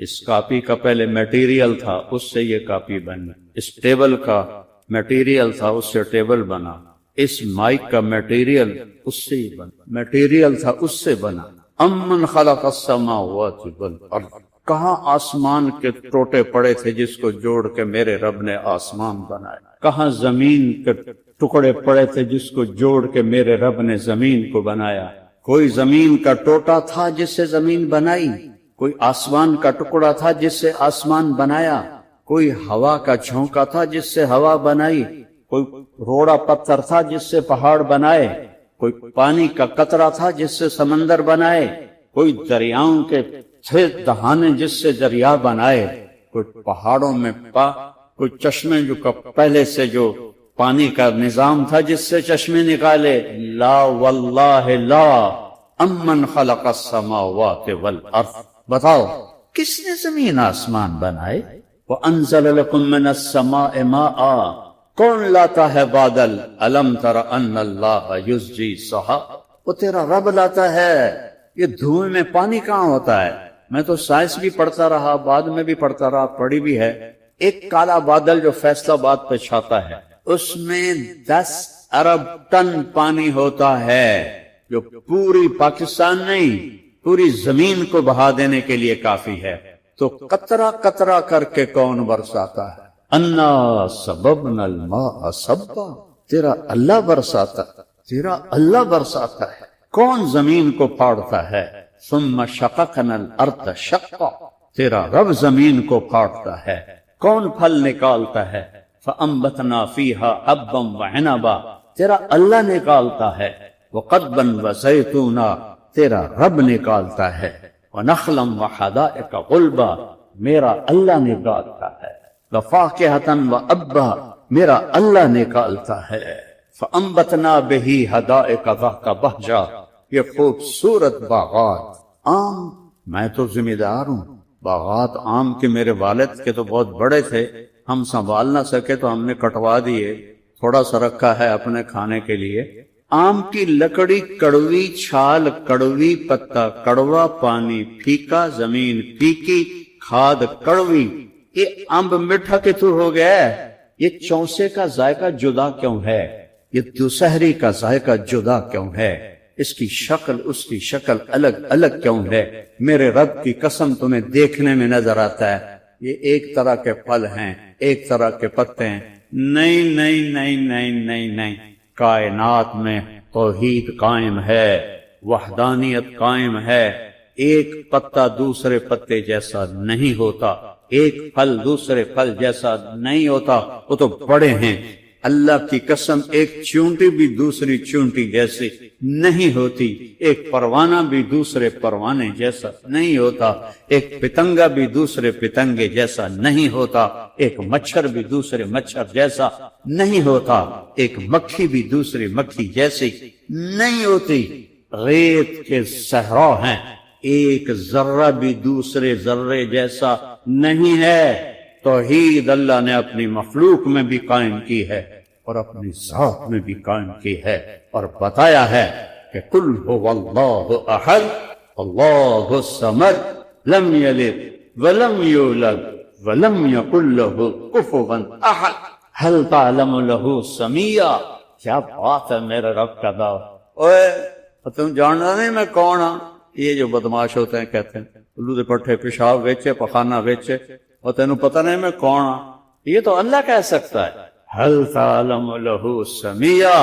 اس کاپی کا پہلے میٹیریل تھا، اس سے یہ کاپی بنی۔ اس ٹیبل کا میٹیریل تھا، اس سے ٹیبل بنا۔ اس مائک کا میٹیریل اس سے ہی بنا، میٹیریل تھا اس سے بنا۔ امن خلق السماوات والارض، کہاں آسمان کے ٹوٹے پڑے تھے جس کو جوڑ کے میرے رب نے آسمان بنایا؟ کہاں زمین کے ٹکڑے پڑے تھے جس کو جوڑ کے میرے رب نے زمین کو بنایا؟ کوئی زمین کا ٹوٹا تھا جس سے زمین بنائی؟ کوئی آسمان کا ٹکڑا تھا جس سے آسمان بنایا؟ کوئی ہوا کا جھونکا تھا جس سے ہوا بنائی؟ کوئی روڑا پتھر تھا جس سے پہاڑ بنائے؟ کوئی پانی کا قطرہ تھا جس سے سمندر بنائے؟ کوئی دریاؤں کے تھے دہانے جس سے دریا بنائے؟ کوئی پہاڑوں میں کوئی چشمے جو پہلے سے جو پانی کا نظام تھا جس سے چشمے نکالے؟ لا واللہ لا۔ امن خلق السماوات والارض، بتاؤ کس نے زمین آسمان بنائے؟ وانزل لکم من السماء ماء، کون لاتا ہے بادل؟ الم تر ان اللہ یزجی سحاب، وہ تیرا رب لاتا ہے۔ یہ دھوئیں میں پانی کہاں ہوتا ہے؟ میں تو سائنس بھی پڑھتا رہا، بعد میں بھی پڑھتا رہا، پڑھی بھی ہے۔ ایک کالا بادل جو فیصل آباد پہ چھاتا ہے، اس میں 10 ارب ٹن پانی ہوتا ہے، جو پوری پاکستان نہیں پوری زمین کو بہا دینے کے لیے کافی ہے۔ تو قطرہ قطرہ کر کے کون برساتا ہے؟ انا سببنا الماء صبا، تیرا اللہ برساتا، تیرا اللہ برساتا ہے۔ کون زمین کو پھاڑتا ہے؟ ثم شققنا الارض شقا، تیرا رب زمین کو پھاڑتا ہے۔ کون پھل نکالتا ہے؟ فانبتنا فیہا حبا وعنبا، تیرا اللہ نکالتا ہے۔ وقضبا وزیتونا، تیرا رب نکالتا ہے۔ ونخلا وحدائق غلبا، میرا اللہ نکالتا ہے۔ وفاکہتا وابا، میرا اللہ نکالتا ہے۔ فانبتنا بہ حدائق ذات بہجا، یہ خوبصورت باغات۔ آم، میں تو ذمہ دار ہوں، باغات آم کے میرے والد کے تو بہت بڑے تھے، ہم سنبھال نہ سکے تو ہم نے کٹوا دیے، تھوڑا سا رکھا ہے اپنے کھانے کے لیے۔ آم کی لکڑی کڑوی، چھال کڑوی، پتا کڑوا، پانی پھیکا، زمین پھیکی، کھاد کڑوی۔ یہ امب میٹھا کتوں ہو گیا ہے؟ یہ چونسے کا ذائقہ جدا کیوں ہے؟ یہ دوسہری کا ذائقہ جدا کیوں ہے؟ اس کی شکل اس کی شکل الگ الگ کیوں ہے؟ میرے رب کی قسم تمہیں دیکھنے میں نظر آتا ہے یہ ایک طرح کے پھل ہیں، ایک طرح کے پتے ہیں۔ نہیں نہیں نہیں نہیں نہیں نہیں، کائنات میں توحید قائم ہے، وحدانیت قائم ہے۔ ایک پتا دوسرے پتے جیسا نہیں ہوتا، ایک پھل دوسرے پھل جیسا نہیں ہوتا، وہ تو بڑے ہیں۔ اللہ کی قسم، ایک چونٹی بھی دوسری چونٹی جیسی نہیں ہوتی، ایک پروانہ بھی دوسرے پروانے جیسا نہیں ہوتا، ایک پتنگا بھی دوسرے پتنگے جیسا نہیں ہوتا، ایک مچھر بھی دوسرے مچھر جیسا نہیں ہوتا، ایک مکھی بھی دوسری مکھی جیسی نہیں ہوتی۔ ریت کے صحرا ہیں، ایک ذرہ بھی دوسرے ذرے جیسا نہیں ہے۔ توحید اللہ نے اپنی مخلوق میں بھی قائم کی ہے اور اپنی ذات میں بھی قائم کی ہے، اور بتایا ہے کہ قل هو اللہ احد اللہ الصمد لم یلد ولم یولد ولم یکن له کفوا احد هل تعلم له سمیہ. کیا بات ہے میرے رب کا دا. اوے تم جاننا نہیں میں کون ہاں. یہ جو بدماش ہوتے ہیں کہتے ہیں الو دے پٹھے پیشاب ویچے پخانہ ویچے اور تینوں پتہ نہیں میں کون ہاں. یہ تو اللہ کہہ سکتا ہے. هل تعلم له سمیہ.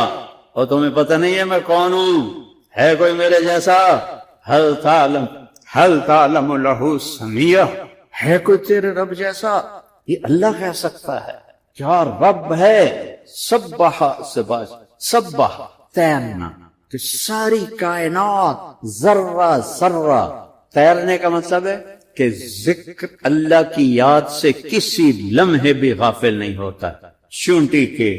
اور تمہیں پتہ نہیں ہے میں کون ہوں. ہے کوئی میرے جیسا. هل تعلم له سمیہ. ہے کوئی تیرے رب جیسا. یہ اللہ کہہ سکتا ہے. کیا رب ہے. سبح تیرنا کہ ساری کائنات ذرہ ذرہ. تیرنے کا مطلب ہے کہ ذکر اللہ کی یاد سے کسی لمحے بھی غافل نہیں ہوتا. چونٹی کے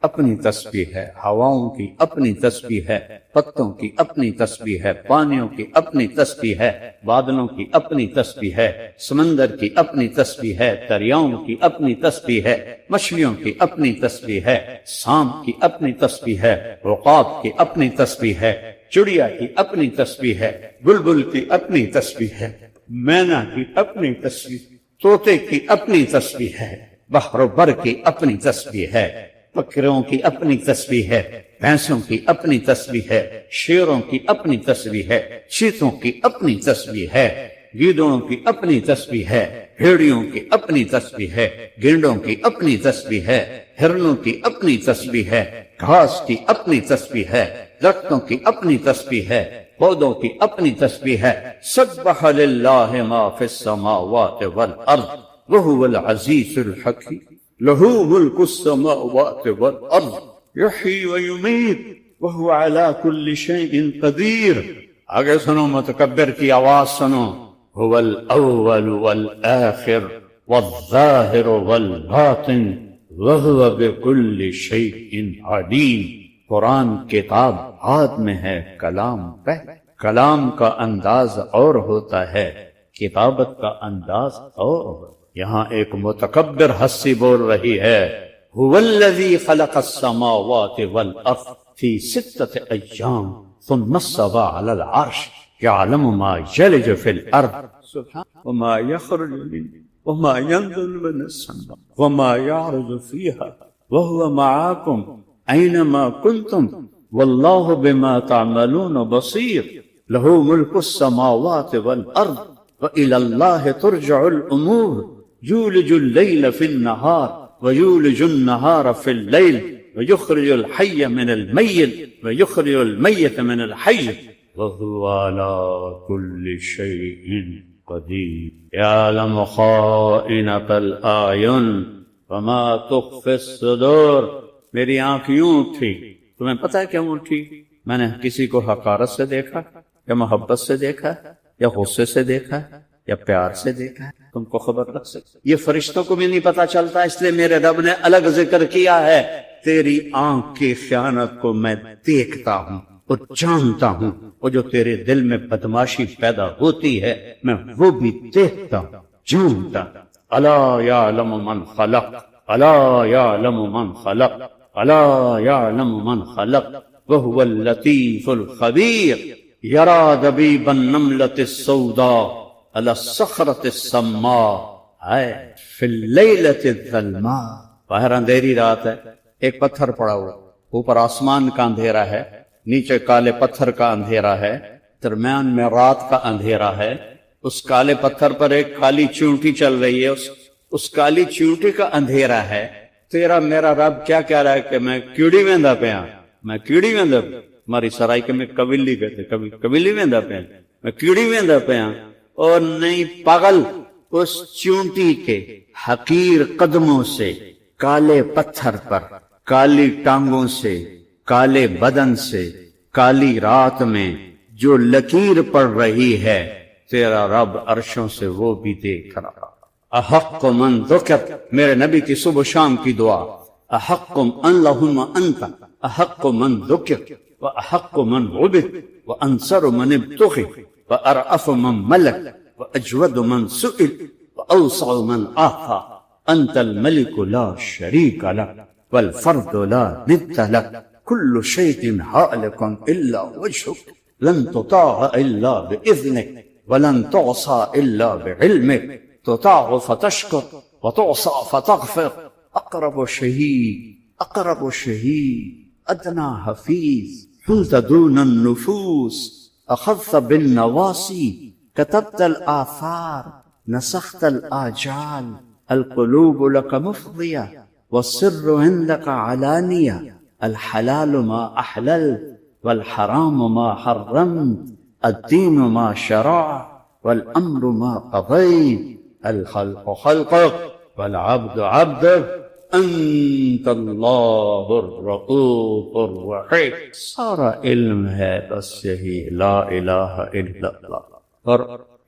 اپنی تسبیح ہے، ہواؤں کی اپنی تسبیح ہے، پتوں کی اپنی تسبیح ہے، پانیوں کی اپنی تسبیح ہے، بادلوں کی اپنی تسبیح ہے، سمندر کی اپنی تسبیح ہے، دریاؤں کی اپنی تسبیح ہے، مچھلیوں کی اپنی تسبیح ہے، سانپ کی اپنی تسبیح ہے، عقاب کی اپنی تسبیح ہے، چڑیا کی اپنی تسبیح ہے، بلبل کی اپنی تسبیح ہے، مینا کی اپنی تسبیح، طوطے کی اپنی تسبیح ہے، بحر و بر کی اپنی تسبیح ہے، بکروں کی اپنی تسبیح ہے، بھینسوں کی اپنی تسبیح ہے، شیروں کی اپنی تسبیح ہے، چیتوں کی اپنی تسبیح ہے، گیدڑوں کی اپنی تسبیح ہے، بھیڑیوں کی اپنی تسبیح ہے، گینڈوں کی اپنی تسبیح ہے، ہرنوں کی اپنی تسبیح ہے، گھاس کی اپنی تسبیح ہے، درختوں کی اپنی تسبیح ہے، پودوں کی اپنی تسبیح ہے. سبح للہ ما فی السماوات والارض وہو العزیز الحکیم لہو ملک السماوات والارض یحیی ویمیت وہو علی کل شیء قدیر. آگے سنو متکبر کی آواز سنو. هو الاول والآخر والظاہر والباطن وہو بکل شیء علیم. قرآن کتاب ہاتھ میں ہے، کلام پہ. کلام کا انداز اور ہوتا ہے، کتابت کا انداز اور ہوتا ہے. یہاں ایک متکبر ہستی بول رہی ہے. هو الذی خلق السماوات والارض فی 6 ایام ثم استوى على العرش يعلم ما يلج في الارض وما يخرج منها وما ينزل من السماء وما يعرج فيها وهو معكم أينما كنتم والله بما تعملون بصير. له ملك السماوات والأرض وإلى الله ترجع الأمور. يولج الليل في النهار ويولج النهار في الليل ويخرج الحي من الميت ويخرج الميت من الحي وهو على كل شيء قدير. يعلم خائنة الأعين وما تخفي الصدور. میری آنکھ یوں تھی. تمہیں پتہ ہے کیوں اٹھی؟ میں نے کسی کو حقارت سے دیکھا یا محبت سے دیکھا یا غصے سے دیکھا یا پیار سے دیکھا. تم کو خبر رکھ سکتے. یہ فرشتوں کو بھی نہیں پتا چلتا، اس لیے میرے رب نے الگ ذکر کیا ہے. تیری آنکھ کی خیانت کو میں دیکھتا ہوں اور جانتا ہوں، اور جو تیرے دل میں بدماشی پیدا ہوتی ہے میں وہ بھی دیکھتا ہوں، جانتا ہوں. الا یعلم من خلق، الا یعلم من خلق، الا یعلم من خلق وهو اللطیف الخبیر. یرا دبیب النملة السوداء على الصخرة السماء فی اللیلة الظلماء. باہر اندھیری رات ہے، ایک پتھر پڑا ہوا، اوپر آسمان کا اندھیرا ہے، نیچے کالے پتھر کا اندھیرا ہے، درمیان میں رات کا اندھیرا ہے. اس کالے پتھر پر ایک کالی چونٹی چل رہی ہے، اس کالی چونٹی کا اندھیرا ہے. تیرا میرا رب کیا کہہ رہا ہے کہ میں کیڑی ویندا پیا، میں کیڑی ویندا. ہماری سرائی کے میں قبیلی کہتے، قبیلی ویندا پیا، میں کیڑی ویندا پیا. اور نہیں پاگل، اس چونٹی کے حقیر قدموں سے، کالے پتھر پر، کالی ٹانگوں سے، کالے بدن سے، کالی رات میں جو لکیر پڑ رہی ہے، تیرا رب عرشوں سے وہ بھی دیکھ رہا. احق من ذکر، میرے نبی کی صبح شام کی دعا. احق اللہم انت احق من ذکر واحق من عبد وانصر من ابتغی وارأف من ملک واجود من سئل واوسع من آفا. انت الملک لا شریک لک والفرد لا ند لک كل شيء هالك إلا وجهك لن تطاع إلا بإذنك ولن تعصى إلا بعلمك تطاع فتشكر وتعصى فتغفر أقرب شهيد أدنى حفيظ حلت دون النفوس أخذت بالنواصي كتبت الآثار نسخت الآجال القلوب لك مفضية والسر عندك علانية الحلال ما أحللت والحرام ما حرمت الدين ما شرع والأمر ما قضيت الخلق خلقك والعبد عبدك انت اللہ الرؤوف الرحیم. سارا علم ہے بس یہی لا الہ الا اللہ. اور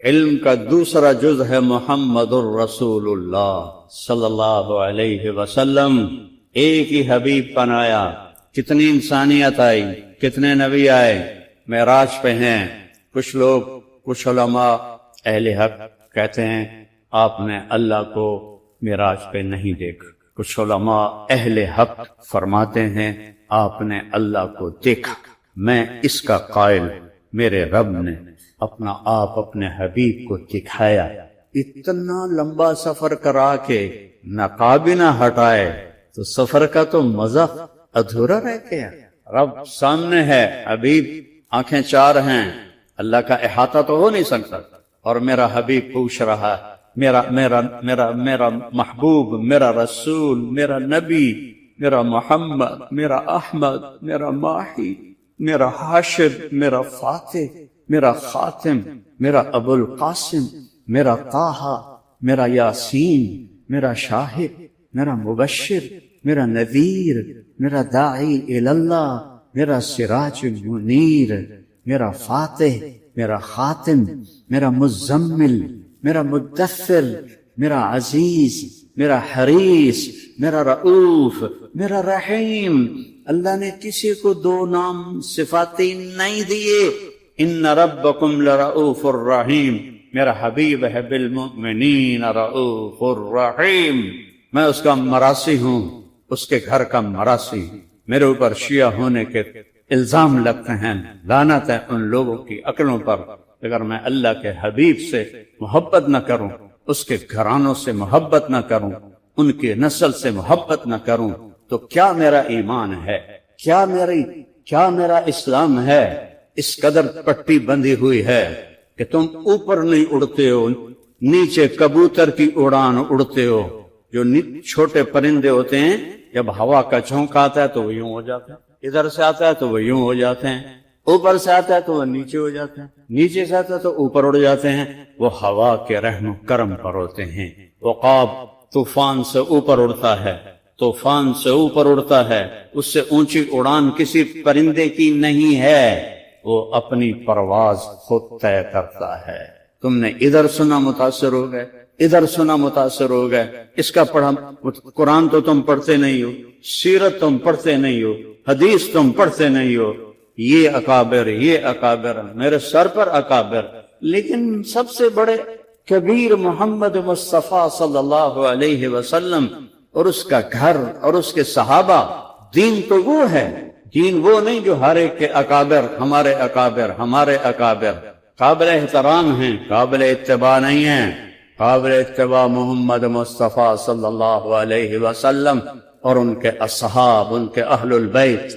علم کا دوسرا جز ہے محمد الرسول اللہ صلی اللہ علیہ وسلم. ایک ہی حبیب بنایا. کتنی انسانیت آئی, کتنے نبی آئے, معراج پہ ہیں. کچھ لوگ, کچھ علماء اہل حق کہتے ہیں آپ نے اللہ کو معراج پہ نہیں دیکھا. کچھ علماء اہل حق فرماتے ہیں آپ نے اللہ کو دیکھا. میں اس کا قائل, میرے رب نے اپنا آپ اپنے حبیب کو دکھایا. اتنا لمبا سفر کرا کے نقاب نہ ہٹائے تو سفر کا تو مزہ ادھورا رہ گیا. رب سامنے ہے, حبیب آنکھیں چار ہیں, اللہ کا احاطہ تو ہو نہیں سکتا. اور میرا حبیب پوچھ رہا ہے میرا میرا میرا میرا محبوب, میرا رسول, میرا نبی, میرا محمد, میرا احمد, میرا ماہی, میرا حاشر, میرا فاتح, میرا خاتم, میرا ابو القاسم, میرا طٰہٰ, میرا یاسین, میرا شاہد, میرا مبشر, میرا نذیر, میرا داعی اللہ, میرا سراج منیر, میرا فاتح, میرا خاتم, میرا مزمل, میرا مدثر, میرا عزیز, میرا حریص, میرا رؤوف, میرا رحیم. اللہ نے کسی کو دو نام صفاتی نہیں دیے. ان ربکم لرؤوف الرحیم. میرا حبیب ہے بالمؤمنین رؤوف الرحیم. میں اس کا مراسی ہوں, اس کے گھر کا مراسی. میرے اوپر شیعہ ہونے کے الزام لگتے ہیں, لعنت ہے ان لوگوں کی عقلوں پر. اگر میں اللہ کے حبیب سے محبت نہ کروں, اس کے گھرانوں سے محبت نہ کروں, ان کی نسل سے محبت نہ کروں, تو کیا میرا ایمان ہے, کیا میرا اسلام ہے؟ اس قدر پٹی بندھی ہوئی ہے کہ تم اوپر نہیں اڑتے ہو, نیچے کبوتر کی اڑان اڑتے ہو. جو چھوٹے پرندے ہوتے ہیں جب ہوا کا جھونکا آتا ہے تو وہ یوں ہو جاتے ہیں, ادھر سے آتا ہے تو وہ یوں ہو جاتے ہیں, اوپر سے آتا ہے تو وہ نیچے ہو جاتے ہیں, نیچے سے آتا ہے تو اوپر اڑ جاتے ہیں. وہ ہوا کے رحم و کرم پر ہوتے ہیں. عقاب طوفان سے اوپر اڑتا ہے, طوفان سے اوپر اڑتا ہے, اس سے اونچی اڑان کسی پرندے کی نہیں ہے, وہ اپنی پرواز خود طے کرتا ہے. تم نے ادھر سنا متاثر ہو گئے, ادھر سنا متاثر ہو گئے. اس کا پڑھا قرآن تو تم پڑھتے نہیں ہو, سیرت تم پڑھتے نہیں ہو, حدیث تم پڑھتے نہیں ہو. یہ اکابر, یہ اکابر, میرے سر پر اکابر. لیکن سب سے بڑے کبیر محمد مصطفیٰ صلی اللہ علیہ وسلم اور اس کا گھر اور اس کے صحابہ. دین تو وہ ہے, دین وہ نہیں جو ہر ایک کے اکابر, ہمارے اکابر, ہمارے اکابر. قابل احترام ہیں, قابل اتباع نہیں ہیں. قابل اتباع محمد مصطفیٰ صلی اللہ علیہ وسلم اور ان کے اصحاب, ان کے اہل البیت.